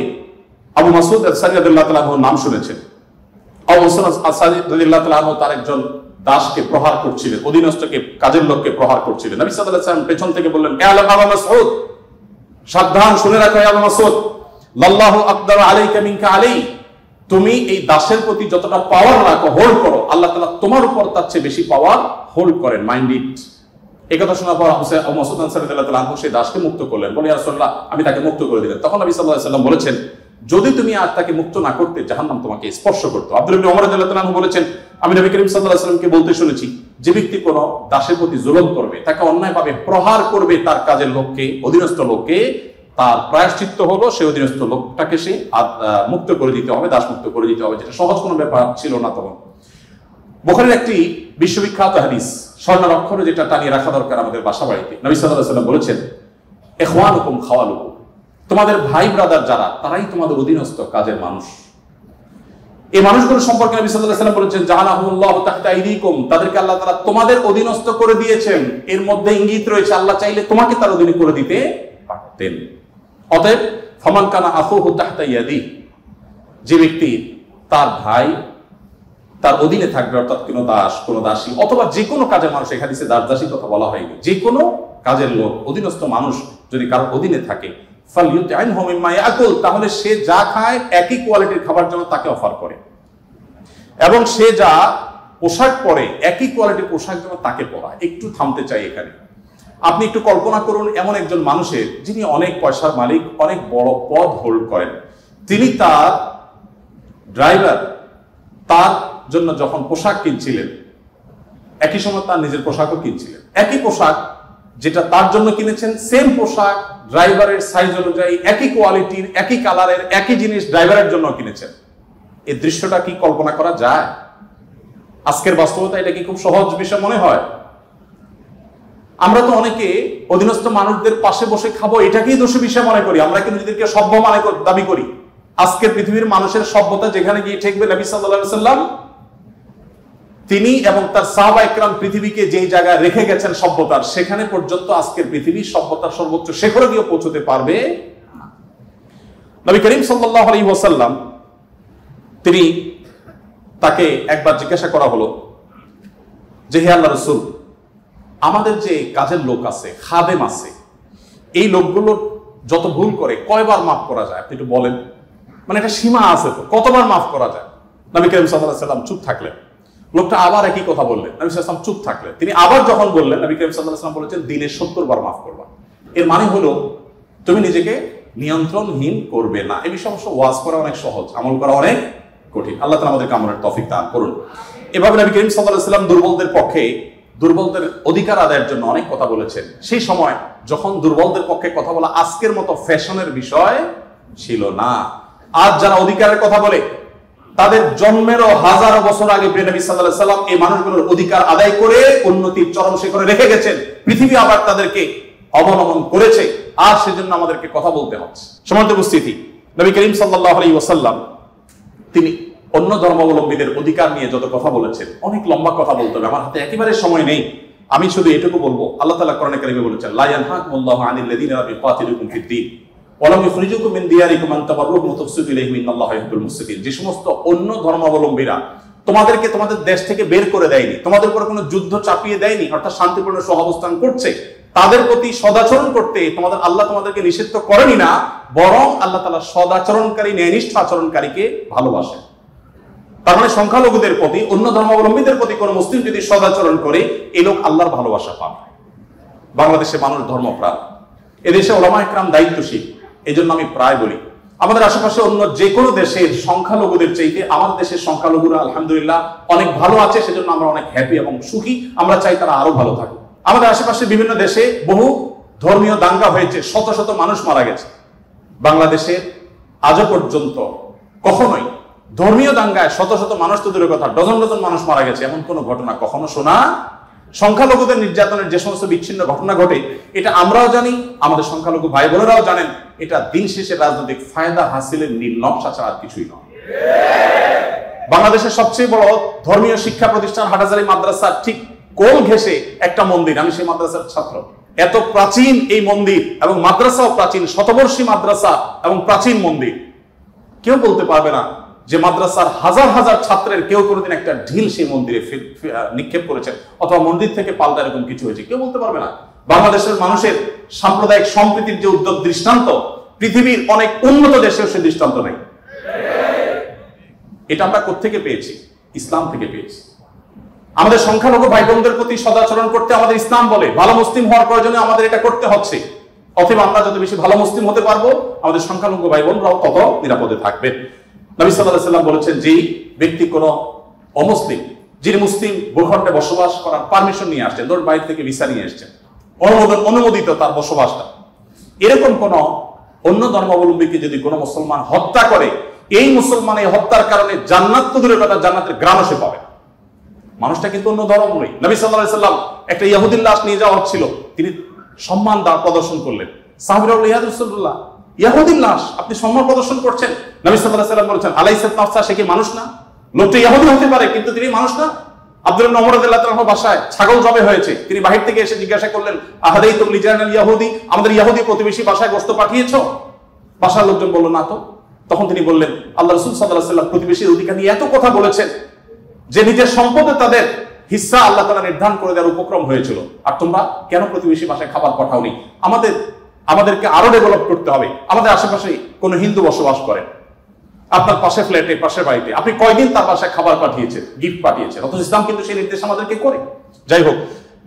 [SPEAKER 1] আবু মাসউদ আনসারী রাদিয়াল্লাহু তাআলা আনহুর নাম শুনেছেন। আবু মাসউদ আনসারী রাদিয়াল্লাহু তাআলা আনহু তার একজন দাসকে প্রহার করছিলেন, অধীনস্থকে, কাজের লোককে প্রহার করছিলেন। নবী সাল্লাল্লাহু আলাইহি ওয়াসাল্লাম পেছন থেকে বললেন, হে আবু মাসউদ, সাবধান, শুনে রাখো আবু মাসউদ, লাল্লাহু আকদার আলাইকা মিনকা আলাই, তুমি এই দাসের প্রতি যতটা পাওয়ার রাখো, হোল্ড করো, আল্লাহ তাআলা তোমার উপর তার চেয়ে বেশি পাওয়ার হোল্ড করেন, মাইন্ড ইট। এই কথা শোনার পর আবু মাসউদ আনসারী রাদিয়াল্লাহু তাআলা আনহু সেই দাসকে মুক্ত করলেন। বলে, ইয়া রাসূলুল্লাহ, আমি তাকে মুক্ত করে দিলেন। তখন নবী সাল্লাল্লাহু আলাইহি ওয়াসাল্লাম বলেছেন, যদি তুমি আর তাকে মুক্ত না করতে, জাহান্নাম তোমাকে স্পর্শ করতো। আব্দুল্লাহ ইবনে ওমর রাদিয়াল্লাহু তাআলা আনহু বলেছেন, আমি নবী করিম সাল্লাল্লাহু আলাইহি ওয়াসাল্লামকে বলতে শুনেছি, যে ব্যক্তি কোনো দাসের প্রতি জুলুম করবে, তাকে অন্যায়ভাবে প্রহার করবে, তার কাজের লোককে, অধীনস্থ লোককে, তার প্রায়শ্চিত্ত হলো সে অধীনস্থ লোকটাকে সে মুক্ত করে দিতে হবে, দাস মুক্ত করে দিতে হবে, যেটা সহজ কোনো ব্যাপার ছিল না তখন। বুখারীর একটি বিশ্ববিখ্যাত হাদিস, স্বর্ণের অক্ষরে যেটা টানিয়ে রাখা দরকার আমাদের বাসা বাড়িতে। নবী সাল্লাল্লাহু আলাইহি ওয়াসাল্লাম বলেছেন, ইখওয়ানুকুম খাওয়ালুকুম, তোমাদের ভাই ব্রাদার যারা, তারাই তোমাদের অধীনস্থ কাজের মানুষ। এই মানুষগুলো সম্পর্কে নবী সাল্লাল্লাহু আলাইহি ওয়াসাল্লাম বলেছেন, জাআলাহুল্লাহু তাহতা আইদিকুম, তাদেরকে আল্লাহ তাআলা তোমাদের অধীনস্থ করে দিয়েছেন। এর মধ্যে ইঙ্গিত রয়েছে আল্লাহ চাইলে তোমাকে তার অধীনে করে দিতে পারতেন। অতএব ফামান কানা আখুহু তাহতা ইয়াদি, যে ব্যক্তি তার ভাই তার অধীনে থাকবে, অর্থাৎ কোনো দাস, কোনো দাসী, অথবা যে কোনো কাজের মানুষ, এখানে হাদিসে দাস দাসী কথা বলা হয়নি, যে কোনো কাজের লোক, অধীনস্থ মানুষ যদি কারোর অধীনে থাকে, ফালইউতআইনহু মিম্মা ইয়াকুল, তাহলে সে যা খায় একই কোয়ালিটির খাবার যেন তাকে অফার করে, এবং সে যা পোশাক পরে একই কোয়ালিটির পোশাক যেন তাকে পরা। একটু থামতে চাই এখানে। আপনি একটু কল্পনা করুন এমন একজন মানুষের যিনি অনেক পয়সার মালিক, অনেক বড় পদ হোল্ড করেন, তিনি তার ড্রাইভার তার জন্য যখন পোশাক কিনছিলেন, একই সময় তার নিজের পোশাকও কিনছিলেন। একই পোশাক যেটা তার জন্য কিনেছেন, সেম পোশাক ড্রাইভারের সাইজ অনুযায়ী একই কোয়ালিটির, একই কালারের, একই জিনিস ড্রাইভারের জন্য কিনেছেন। এই দৃশ্যটা কি কল্পনা করা যায়? আজকের বাস্তবতা এটা কি খুব সহজ বিষয় মনে হয়? আমরা তো অনেকে অধীনস্থ মানুষদের পাশে বসে খাবো এটাকেই দোষী বিষয় মনে করি। আমরা কিন্তু নিজেদেরকে সভ্য মানে দাবি করি। আজকের পৃথিবীর মানুষের সভ্যতা যেখানে গিয়ে ঠেকবে, নবী সাল্লাল্লাহু আলাইহি ওয়াসাল্লাম তিনি এবং তার সাহাবা ইকরাম পৃথিবীকে যেই জায়গায় রেখে গেছেন সভ্যতার, সেখানে পর্যন্ত আজকের পৃথিবীর সভ্যতার সর্বোচ্চ শিখরে গিয়ে পৌঁছতে পারবে। নবী করিম সাল্লাল্লাহু আলাইহি ওয়াসাল্লাম তিনি তাকে একবার জিজ্ঞাসা করা হলো যে হে আল্লাহর রাসূল, আমাদের যে কাজের লোক আছে, খাদেম আছে, এই লোকগুলোর যত ভুল করে কয়বার মাফ করা যায় আপনি একটু বলেন? মানে একটা সীমা আছে তো, কতবার মাফ করা যায়? নবী করিম সাল্লাল্লাহু আলাইহি ওয়াসাল্লাম চুপ থাকলেন। লোকটা আবার একই কথা বললেন, নবী সাল্লাল্লাহু আলাইহি ওয়াসাল্লাম চুপ থাকলেন। তিনি আবার যখন বললেন, নবী করিম সাল্লাল্লাহু আলাইহি ওয়াসাল্লাম বলেছেন দিনে 70 বার মাফ করবা। এর মানে হলো তুমি নিজেকে নিয়ন্ত্রণহীন করবে না। এই বিষয়ে অবশ্য ওয়াজ করা অনেক সহজ, আমল করা অনেক কঠিন। আল্লাহ তাআলা আমাদেরকে আমলের তৌফিক দান করুন। এভাবে নবী করিম সাল্লাল্লাহু আলাইহি ওয়াসাল্লাম দুর্বলদের পক্ষে, দুর্বলদের অধিকার আদায়ের জন্য অনেক কথা বলেছেন। সেই সময় যখন দুর্বলদের পক্ষে কথা বলা আজকের মতো ফ্যাশনের বিষয় ছিল না। আজ যারা অধিকারের কথা বলে তাদের জন্মেরও হাজারো বছর আগে প্রিয় নবী সাল্লাল্লাহু আলাইহি ওয়াসাল্লাম এই মানুষগুলোর অধিকার আদায় করে উন্নতির চরম শিখরে রেখে গেছেন। পৃথিবী আবার তাদেরকে অবনমন করেছে, আর সেজন্য আমাদেরকে কথা বলতে হচ্ছে। সম্মানিত উপস্থিতি, নবী করিম সাল্লাল্লাহু আলাইহি ওয়াসাল্লাম তিনি অন্য ধর্মাবলম্বীদের অধিকার নিয়ে যত কথা বলেছেন, অনেক লম্বা কথা বলতে হবে, আমার হাতে একেবারে সময় নেই। আমি শুধু এটুকু বলবো, আল্লাহ তাআলা কোরআনে কারিমে বলেছেন লা ইয়ানহাকুমুল্লাহু আনিল লাযিনা লাম ইউকাতিলুকুম ফিদ-দীন ওয়া লাম ইখরিজুকুম মিন দিয়ারিকুম আন তাবাররুহুম ওয়া তুকসিতু ইলাইহিম ইন্নাল্লাহা ইউহিব্বুল মুকসিতিন। যে সমস্ত অন্য ধর্মাবলম্বীরা তোমাদেরকে তোমাদের দেশ থেকে বের করে দেয়নি, তোমাদের উপর কোনো যুদ্ধ চাপিয়ে দেয়নি, অর্থাৎ শান্তিপূর্ণ সহাবস্থান করছে, তাদের প্রতি সদাচরণ করতে তোমাদের আল্লাহ তোমাদেরকে নিষিদ্ধ করেনি না, বরং আল্লাহ তাআলা সদাচরণকারী, ন্যায়নিষ্ঠ আচরণকারীকে ভালোবাসেন। তার মানে সংখ্যালঘুদের প্রতি, অন্য ধর্মাবলম্বীদের প্রতি কোন মুসলিম যদি সদাচরণ করে, এই লোক আল্লাহর ভালোবাসা পাবে। বাংলাদেশে মানুষ ধর্মপ্রাণ, এদেশে ওলামা ইকরাম দায়িত্বশীল। এই জন্য আমি প্রায় বলি, আমাদের আশেপাশে অন্য যে কোনো দেশের সংখ্যালঘুদের চাইতে আমাদের দেশের সংখ্যালঘুরা আলহামদুলিল্লাহ অনেক ভালো আছে, সেজন্য আমরা অনেক হ্যাপি এবং সুখী। আমরা চাই তারা আরো ভালো থাকুক। আমাদের আশেপাশে বিভিন্ন দেশে বহু ধর্মীয় দাঙ্গা হয়েছে, শত শত মানুষ মারা গেছে। বাংলাদেশে আজও পর্যন্ত কখনোই ধর্মীয় দাঙ্গায় শত শত মানুষ তো দূরের কথা, ডজন ডজন মানুষ মারা গেছে, এমন কোন ঘটনা কখনো শোনা। সংখ্যালঘুদের নির্যাতনের যে সমস্ত বিচ্ছিন্ন ঘটনা ঘটে, এটা আমরাও জানি, আমাদের সংখ্যালঘু ভাই বোনেরাও জানেন। এটা দিন শেষে রাজনৈতিক ফায়দা হাসিলের নীল নকশা ছাড়া আর কিছুই নয়। বাংলাদেশের সবচেয়ে বড় ধর্মীয় শিক্ষা প্রতিষ্ঠান হাটহাজারী মাদ্রাসা ঠিক কোল ঘেঁষে একটা মন্দির, আমি সেই মাদ্রাসার ছাত্র। এত প্রাচীন এই মন্দির এবং মাদ্রাসাও প্রাচীন, শতবর্ষী মাদ্রাসা এবং প্রাচীন মন্দির। কেউ বলতে পারবে না যে মাদ্রাসার হাজার হাজার ছাত্রের কেউ কোনোদিন একটা ঢিল সেই মন্দিরে নিক্ষেপ করেছেন অথবা মন্দির থেকে পাল্টা এরকম কিছু হয়েছে, কেউ বলতে পারবে না। বাংলাদেশের মানুষের সাম্প্রদায়িক সম্প্রীতির যে উদ্যোগ দৃষ্টান্ত, পৃথিবীর অনেক উন্নত দেশেও সে দৃষ্টান্ত নেই। এটা আমরা কোত্থেকে পেয়েছি? ইসলাম থেকে পেয়েছি। আমাদের সংখ্যালঘু ভাই বোনদের প্রতি সদাচরণ করতে আমাদের ইসলাম বলে, ভালো মুসলিম হওয়ার প্রয়োজনে আমাদের এটা করতে হচ্ছে। অথবা আমরা যত বেশি ভালো মুসলিম হতে পারবো, আমাদের সংখ্যালঘু ভাই বোনরাও তত নিরাপদে থাকবে। নবী সাল্লাল্লাহু আলাইহি ওয়াসাল্লাম বলেছেন, যেই ব্যক্তি কোনো অমুসলিম, যিনি মুসলিম ভূখণ্ডে বসবাস করার পারমিশন নিয়ে আসছেন, ধরুন বাইরে থেকে ভিসা নিয়ে এসছেন, অনুমোদিত তার বসবাসটা, এরকম কোন অন্য ধর্মাবলম্বীকে যদি কোনো মুসলমান হত্যা করে, এই মুসলমান এই হত্যার কারণে জান্নাত তো দূরের কথা, জান্নাতের গ্রামও সে পাবে। মানুষটা কিন্তু অন্য ধর্ম নয়। নবী সাল্লাল্লাহু আলাইহি ওয়াসাল্লাম একটা ইহুদির লাশ নিয়ে যাওয়া হচ্ছিল, তিনি সম্মান প্রদর্শন করলেন। সাহাবীরা বললেন, ইয়া রাসূলুল্লাহ, ইহুদির লাশ আপনি সম্মান প্রদর্শন করছেন? নবী সাল্লাল্লাহু আলাইহি ওয়াসাল্লাম বলেছেন, আলাইসাত নাফসা, সে কি মানুষ না? লোকটা ইহুদি হতে পারে কিন্তু তিনি মানুষ না। আব্দুল্লাহ ইবনে ওমর রাদিয়াল্লাহু তাআলার বাসায় ছাগল জবে হয়েছে, তিনি বাহির থেকে এসে জিজ্ঞাসা করলেন, আহাদাইতুম লিজানাল ইহুদি, আমাদের ইহুদি প্রতিবেশী বাসায় গোশত পাঠিয়েছো? বাসার লোকজন বলল না তো। তখন তিনি বললেন, আল্লাহ রাসূল সাল্লাল্লাহু আলাইহি ওয়াসাল্লাম প্রতিবেশীর অধিকার নিয়ে এত কথা বলেছেন যে নিজের সম্পদে তাদের হিস্সা আল্লাহ তাআলা নির্ধারণ করে দেওয়ার উপক্রম হয়েছিল, আর তোমরা কেন প্রতিবেশী বাসায় খাবার পাঠাওনি? আমাদেরকে আরো ডেভেলপ করতে হবে। আমাদের আশেপাশে কোনো হিন্দু বসবাস করেন, আপনার পাশে ফ্ল্যাটে, পাশের বাড়িতে আপনি কয়দিন তার বাসায় খাবার পাঠিয়েছেন, গিফট পাঠিয়েছেন, অথচ ইসলাম কিন্তু সেই নির্দেশ আমাদেরকে করে। যাই হোক,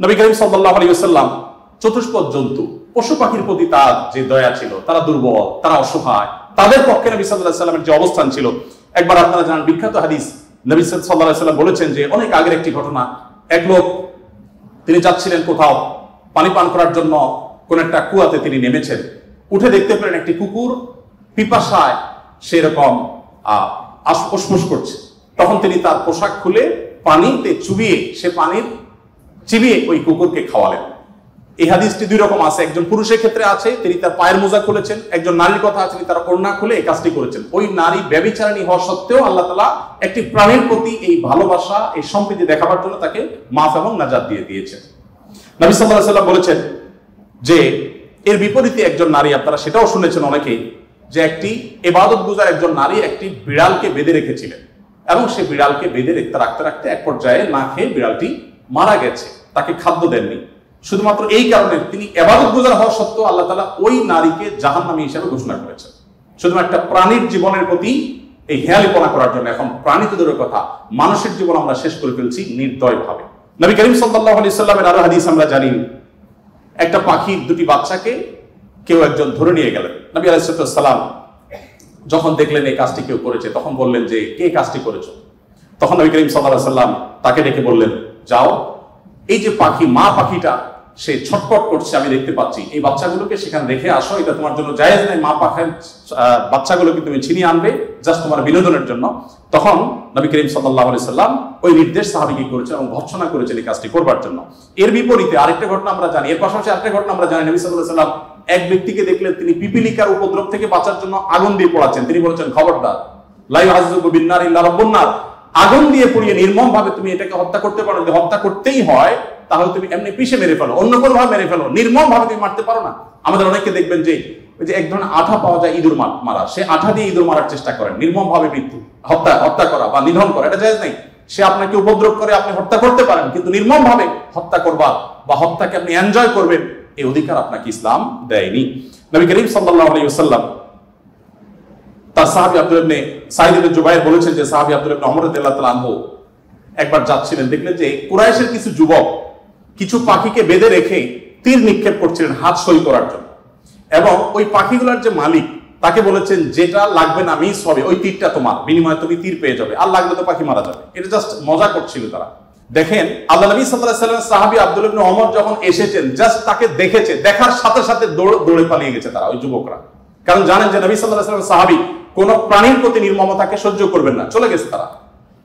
[SPEAKER 1] নবী করিম সাল্লাল্লাহু আলাইহি ওয়াসাল্লাম চতুষ্পদ জন্তু, পশু পাখির প্রতি তার যে দয়া ছিল, তারা দুর্বল, তারা অসহায়, তাদের পক্ষে নবী সাল্লাল্লাহু আলাইহি ওয়াসাল্লামের যে অবস্থান ছিল, একবার আপনারা জানেন বিখ্যাত হাদিস, নবী সাল্লাল্লাহু আলাইহি ওয়াসাল্লাম বলেছেন যে অনেক আগের একটি ঘটনা, এক লোক তিনি যাচ্ছিলেন কোথাও পানি পান করার জন্য, কোন একটা কুয়াতে তিনি নেমেছেন, উঠে দেখতে পেলেন একটি কুকুর পিপাসায় সেরকম ফুসফুস করছে। তখন তিনি তার পোশাক খুলে পানিতে চুবিয়ে সে পানির চিবিয়ে ওই কুকুরকে খাওয়ালেন। এই হাদিসটি দুই রকম আছে, একজন পুরুষের ক্ষেত্রে আছে তিনি তার পায়ের মোজা খুলেছেন, একজন নারীর কথা আছে তিনি তার ওড়না খুলে এই কাজটি করেছেন। ওই নারী ব্যভিচারিণী হওয়া সত্ত্বেও আল্লাহ তাআলা একটি প্রাণীর প্রতি এই ভালোবাসা, এই সম্প্রীতি দেখাবার জন্য তাকে মাফ এবং নাজাত দিয়ে দিয়েছেন। নবী সাল্লাল্লাহু আলাইহি ওয়াসাল্লাম বলেছেন যে এর বিপরীতে একজন নারী, আপনারা সেটাও শুনেছেন অনেকেই, যে একটি ইবাদত গুজার একজন নারী একটি বিড়ালকে বেঁধে রেখেছিলেন এবং সে বিড়ালকে বেঁধে রাখতে রাখতে এক পর্যায়ে না খেয়ে বিড়ালটি মারা গেছে, তাকে খাদ্য দেননি। শুধুমাত্র এই কারণে তিনি ইবাদত গুজার হওয়া সত্ত্বেও আল্লাহ তাআলা ওই নারীকে জাহান্নামী হিসেবে ঘোষণা করেছেন, শুধুমাত্র একটা প্রাণীর জীবনের প্রতি এই হেয়ালিপনা করার জন্য। এখন প্রাণী তো দূরের কথা, মানুষের জীবন আমরা শেষ করে ফেলছি নির্দয় ভাবে। নবী করিম সাল্লাল্লাহু আলাইহি ওয়াসাল্লামের আরো হাদিস আমরা জানি, একটা পাখির দুটি বাচ্চাকে কেউ একজন ধরে নিয়ে গেলেন। নবী আলাইহিস সালাম যখন দেখলেন এই কাজটি কেউ করেছে, তখন বললেন যে কে কাজটি করেছো? তখন নবী করিম সাল্লাল্লাহু আলাইহি ওয়াসাল্লাম তাকে ডেকে বললেন, যাও, এই যে পাখি, মা পাখিটা সে ছটফট করছে আমি দেখতে পাচ্ছি, এই বাচ্চাগুলোকে সেখানে রেখে আসো, এটা তোমার জন্য জায়েজ নাই, মা পাখির বাচ্চাগুলোকে তুমি ছিনিয়ে আনবে জাস্ট তোমার বিনোদনের জন্য। তখন নবী করিম সাল্লাল্লাহু আলাইহি ওয়াসাল্লাম ওই নির্দেশ সাহাবীকে করেছেন এবং ভর্ৎসনা করেছেন এই কাজটি করবার জন্য। এর বিপরীতে আরেকটা ঘটনা আমরা জানি, এর পাশাপাশি আরেকটা ঘটনা আমরা জানি, নবী সাল্লাল্লাহু আলাইহি ওয়াসাল্লাম এক ব্যক্তিকে দেখলেন তিনি পিপিলিকার উপদ্রব থেকে বাঁচার জন্য আগুন দিয়ে পোড়াচ্ছেন। তিনি বলেছেন, খবরদার, লা ইউআযযিবু বিন-নার ইল্লা রাব্বুন নার, আগুন দিয়ে পুড়িয়ে নির্মম ভাবে তুমি এটাকে হত্যা করতে পারো, যদি হত্যা করতেই হয় তাহলে তুমি এমনি পিষে মেরে ফেলো, অন্য কোনো ভাবে মেরে ফেলো, নির্মম ভাবে তুমি মারতে পারো না। আমাদের অনেকে দেখবেন যে ওই যে এক ধরনের আঠা পাওয়া যায় ইঁদুর মারা, সে আঠা দিয়ে ইঁদুর মারার চেষ্টা করেন, নির্মম ভাবে মৃত্যু, হত্যা করা বা নিধন করা, এটা জায়েজ নেই। সে আপনাকে উপদ্রব করে আপনি হত্যা করতে পারেন, কিন্তু নির্মম ভাবে হত্যা করবা বা হত্যাকে আপনি এনজয় করবেন, এই অধিকার আপনাকে ইসলাম দেয়নি। নবী করিম সাল্লাল্লাহু আলাইহি ওয়াসাল্লাম তার সাহাবী আব্দুল্লাহ ইবনে সাঈদ ইবনে জুবাইর বলেছেন যে সাহাবী আব্দুল্লাহ ইবনে ওমর রাদিয়াল্লাহু তাআলা আনহু একবার যাচ্ছিলেন, দেখলেন যে কুরাইশের কিছু যুবক কিছু পাখিকে বেঁধে রেখে তীর নিক্ষেপ করছিলেন হাত সই করার জন্য, এবং ওই পাখিগুলোর যে মালিক তাকে বলেছেন যেটা লাগবে না মিস হবে, ওই তীরটা তোমার, বিনিময়ে তুমি তীর পেয়ে যাবে, আর লাগলে তো পাখি মারা যাবে। এটা জাস্ট মজা করছিল তারা। দেখেন আল্লাহ নবী সাল্লাল্লাহু আলাইহি ওয়াসাল্লাম সাহাবী আব্দুল্লাহ ইবনে ওমর যখন এসেছেন, জাস্ট তাকে দেখেছে, দেখার সাথে সাথে দৌড়ে পালিয়ে গেছে তারা, ওই যুবকরা, কারণ জানেন যে নবী সাল্লাল্লাহু আলাইহি ওয়াসাল্লাম সাহাবী কোন প্রাণীর প্রতি নির্মমতাকে সহ্য করবেন না, চলে গেছে তারা।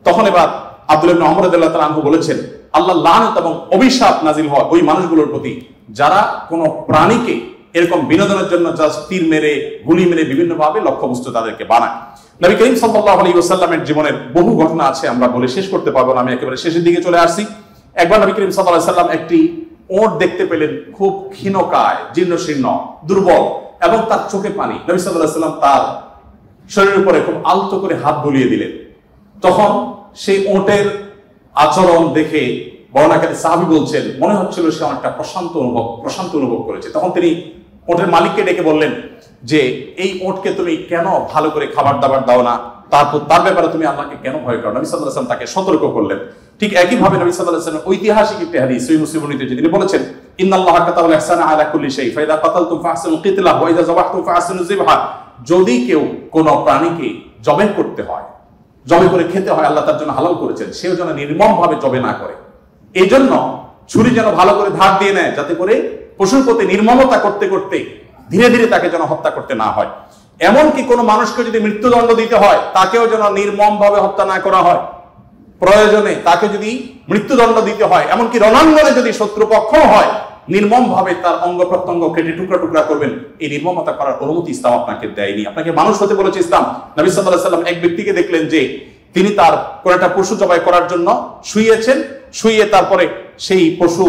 [SPEAKER 1] তখন এবার আব্দুল্লাহ ইবনে ওমর রাদিয়াল্লাহু তাআলা আনহু বলেছেন, আল্লাহ লানত এবং অভিশাপ নাজিল হয় ওই মানুষগুলোর প্রতি যারা কোনো প্রাণীকে এরকম বিনোদনের জন্য জাস্ট তীর মেরে, গুলি মেরে বিভিন্ন ভাবে লক্ষ্যবস্তু তাদেরকে বানায়। নবী করিম সাল্লাল্লাহু আলাইহি ওয়াসাল্লামের জীবনের বহু ঘটনা আছে, আমরা বলে শেষ করতে পারবো না, আমি একেবারে শেষের দিকে চলে আসছি। একবার নবী করিম সাল্লাল্লাহু আলাইহি ওয়াসাল্লাম একটি ওট দেখতে পেলেন, খুব ক্ষীণকায়, জীর্ণশীর্ণ, দুর্বল, এবং তার চোখে পানি। নবী সাল্লাল্লাহু আলাইহি ওয়াসাল্লাম তার শরীরের উপরে খুব আলতো করে হাত বুলিয়ে দিলেন। তখন সেই ওটের আচরণ দেখে বর্ণনাকারী সাহাবী বলছেন, মনে হচ্ছিল সে অনেকটা প্রশান্ত অনুভব করেছে। তখন তিনি ওটের মালিককে ডেকে বললেন যে এই ওটকে তুমি কেন ভালো করে খাবার দাবার দাও না, তার ব্যাপারে তুমি আল্লাহকে কেন ভয় করো? নবী সাল্লাল্লাহু আলাইহি ওয়াসাল্লাম তাকে সতর্ক করলেন। ঠিক একই ভাবে নবী সাল্লাল্লাহু আলাইহি ওয়াসাল্লাম ঐতিহাসিক একটি হাদিস সহিহ মুসলিমে তিনি বলেছেন, ইন্নাল্লাহা কাতাবাল ইহসানা আলা কুল্লি শাই ফাইদা কাতালতুম ফাহসিনুল কিতলা ওয়া ইযা যাবাহতুম ফাহসিনুজ যিবহা। যদি কেউ কোন প্রাণীকে জবাই করতে হয়, জবাই করে খেতে হয়, আল্লাহ তার জন্য হালাল করেছেন, সেও যেন নির্মম ভাবে জবাই না করে। এই জন্য ছুরি যেন ভালো করে ধার দিয়ে নেয়, যাতে করে পশুর প্রতি নির্মমতা করতে করতে ধীরে ধীরে তাকে যেন হত্যা করতে না হয়। এমনকি কোনো মানুষকে যদি মৃত্যুদণ্ড দিতে হয়, তাকেও যেন নির্মম ভাবে হত্যা না করা হয়। প্রয়োজনে তাকে যদি মৃত্যুদণ্ড দিতে হয়, এমনকি রণাঙ্গনে যদি শত্রুপক্ষ হয়, নির্মম ভাবে তার অঙ্গ প্রত্যঙ্গ কেটে টুকরা টুকরা করবেন, এই নির্মমতা করার অনুমতি ইসলাম আপনাকে দেয়নি। আপনাকে মানুষ হতে বলেছে ইসলাম। নবী সাল্লাল্লাহু আলাইহি ওয়াসাল্লাম এক ব্যক্তিকে দেখলেন যে তিনি তার কোন একটা পশু জবাই করার জন্য শুয়েছেন, শুয়ে তারপরে সেই পশু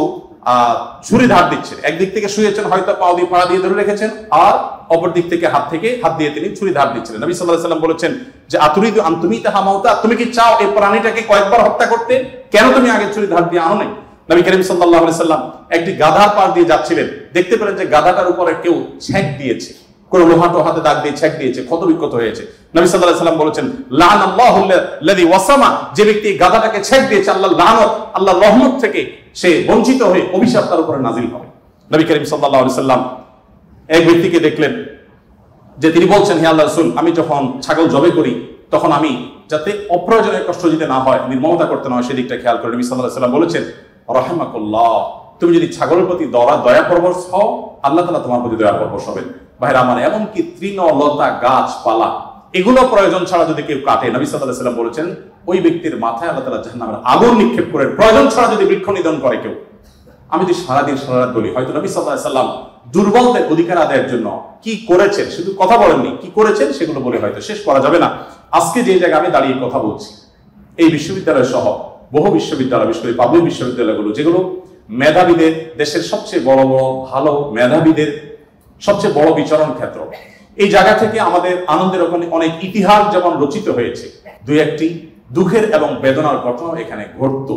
[SPEAKER 1] ছুরি ধার দিচ্ছেন। একদিক থেকে শুয়েছেন, হয়তো পা দিয়ে পাড়া দিয়ে ধরে রেখেছেন, আর অপর দিক থেকে হাত দিয়ে তিনি ছুরি ধার দিচ্ছিলেন। নবী সাল্লাল্লাহু আলাইহি ওয়াসাল্লাম বলেছেন যে আতুরিদু আন তুমিতাহা মাউতা, তুমি কি চাও এই প্রাণীটাকে কয়েকবার হত্যা করতে? কেন তুমি আগে ছুরি ধার দিয়ে আনো নাই? নবী করিম সাল্লাল্লাহু আলাইহি ওয়াসাল্লাম একটি গাধার পাশ দিয়ে যাচ্ছিলেন, দেখতে পেলেন যে গাধাটার উপরে কেউ ছেক দিয়েছে, কোন লোহা টোহাতে দাগ দিয়ে ছেক দিয়েছে, ক্ষত বিক্ষত হয়েছে। নবী সাল্লাল্লাহু আলাইহি ওয়াসাল্লাম বলেছেন, লানাল্লাহু আল্লাযী ওয়াসামা, যে ব্যক্তি গাধাটাকে ছেড়ে দিয়েছে, আল্লাহর লানত, আল্লাহর রহমত থেকে সে বঞ্চিত হয়ে অভিশাপ তার উপরে নাজিল হবে। নবী করিম সাল্লাল্লাহু আলাইহি ওয়াসাল্লাম এক ব্যক্তিকে দেখলেন যে তিনি বলছেন, হে আল্লাহর রাসূল, আমি যখন ছাগল জবে করি তখন আমি যাতে অপ্রয়োজনে কষ্ট দিতে না হয়, নির্মমতা করতে না হয়, সেদিকটা খেয়াল করে। নবী সাল্লাল্লাহু আলাইহি ওয়াসাল্লাম বলেছেন, রাহিমাকুল্লাহ, তুমি যদি ছাগলের প্রতি দয়া পরবশ হও, আল্লাহ তাআলা তোমার প্রতি দয়া পরবশ হবেন। ভাইরা আমার, এমনকি তৃণলতা, গাছপালা, এগুলো প্রয়োজন ছাড়া যদি কেউ কাটে, নবী সাল্লাল্লাহু আলাইহি ওয়াসাল্লাম বলেছেন ওই ব্যক্তির মাথায় আল্লাহ তাআলা জাহান্নামের আগুন নিক্ষেপ করেন। প্রয়োজন ছাড়া যদি বৃক্ষ নিধন করে কেউ, আমি যদি সারাদিন সারারাত বলি, হয়তো নবী সাল্লাল্লাহু আলাইহি ওয়াসাল্লাম দুর্বলদের অধিকার আদায়ের জন্য কি করেছেন, শুধু কথা বলেননি, কি করেছেন সেগুলো বলে হয়তো শেষ করা যাবে না। আজকে যে জায়গায় আমি দাঁড়িয়ে কথা বলছি, এই বিশ্ববিদ্যালয় সহ বহু বিশ্ববিদ্যালয়, বিশেষ করে পাবলিক বিশ্ববিদ্যালয়গুলো, যেগুলো মেধাবীদের, দেশের সবচেয়ে বড় বড় ভালো মেধাবীদের সবচেয়ে বড় বিচরণ ক্ষেত্র, এই জায়গা থেকে আমাদের আনন্দের ওখানে অনেক ইতিহাস যেমন রচিত হয়েছে, দুই একটি দুঃখের এবং বেদনার ঘটনা এখানে ঘটতো।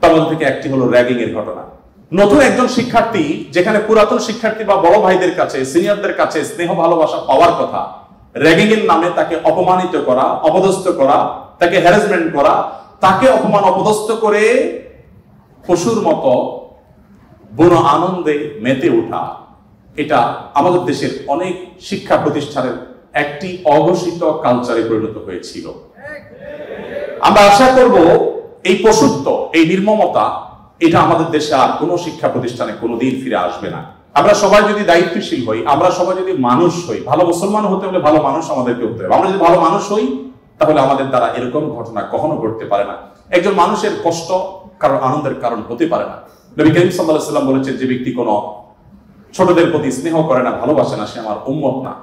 [SPEAKER 1] তার মধ্যে থেকে একটি হলো র্যাগিং এর ঘটনা। নতুন একজন শিক্ষার্থী, যেখানে পুরাতন শিক্ষার্থী বা বড় ভাইদের কাছে, সিনিয়রদের কাছে স্নেহ ভালোবাসা পাওয়ার কথা, র্যাগিং এর নামে তাকে অপমানিত করা, অপদস্থ করা, তাকে হ্যারাসমেন্ট করা, তাকে অপমান অপদস্থ করে পশুর মতো বুনো আনন্দে মেতে ওঠা, এটা আমাদের দেশের অনেক শিক্ষা প্রতিষ্ঠানের একটি অঘোষিত কালচারে পরিণত হয়েছিল। আমরা আশা করব এই পশুত্ব, এই নির্মমতা, এটা আমাদের দেশে আর কোনো শিক্ষা প্রতিষ্ঠানে কোনোদিন ফিরে আসবে না। আমরা সবাই যদি দায়িত্বশীল হই, আমরা সবাই যদি মানুষ হই, ভালো মুসলমান হতে হলে ভালো মানুষ আমাদেরকে হতে হবে। আমরা যদি ভালো মানুষ হই, তাহলে আমাদের দ্বারা এরকম ঘটনা কখনো ঘটতে পারে না। একজন মানুষের কষ্ট কারণ আনন্দের কারণ হতে পারে না। নবী করিম সাল্লাল্লাহু আলাইহি ওয়াসাল্লাম বলেছেন, যে ব্যক্তি কোনো ছোটদের প্রতি স্নেহ করে না, ভালোবাসে না, সে আমার উম্মত না।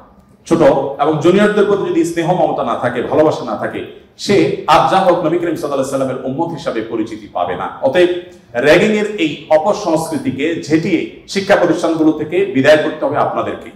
[SPEAKER 1] ছোট এবং জুনিয়রদের প্রতি যদি স্নেহ মমতা না থাকে, ভালোবাসা না থাকে, সে আর যা হোক নবী করিম সাল্লাল্লাহু আলাইহি ওয়াসাল্লামের উম্মত হিসাবে পরিচিতি পাবে না। অতএব র্যাগিং এর এই অপসংস্কৃতিকে ঝেঁটিয়ে শিক্ষা প্রতিষ্ঠানগুলো থেকে বিদায় করতে হবে আপনাদেরকে।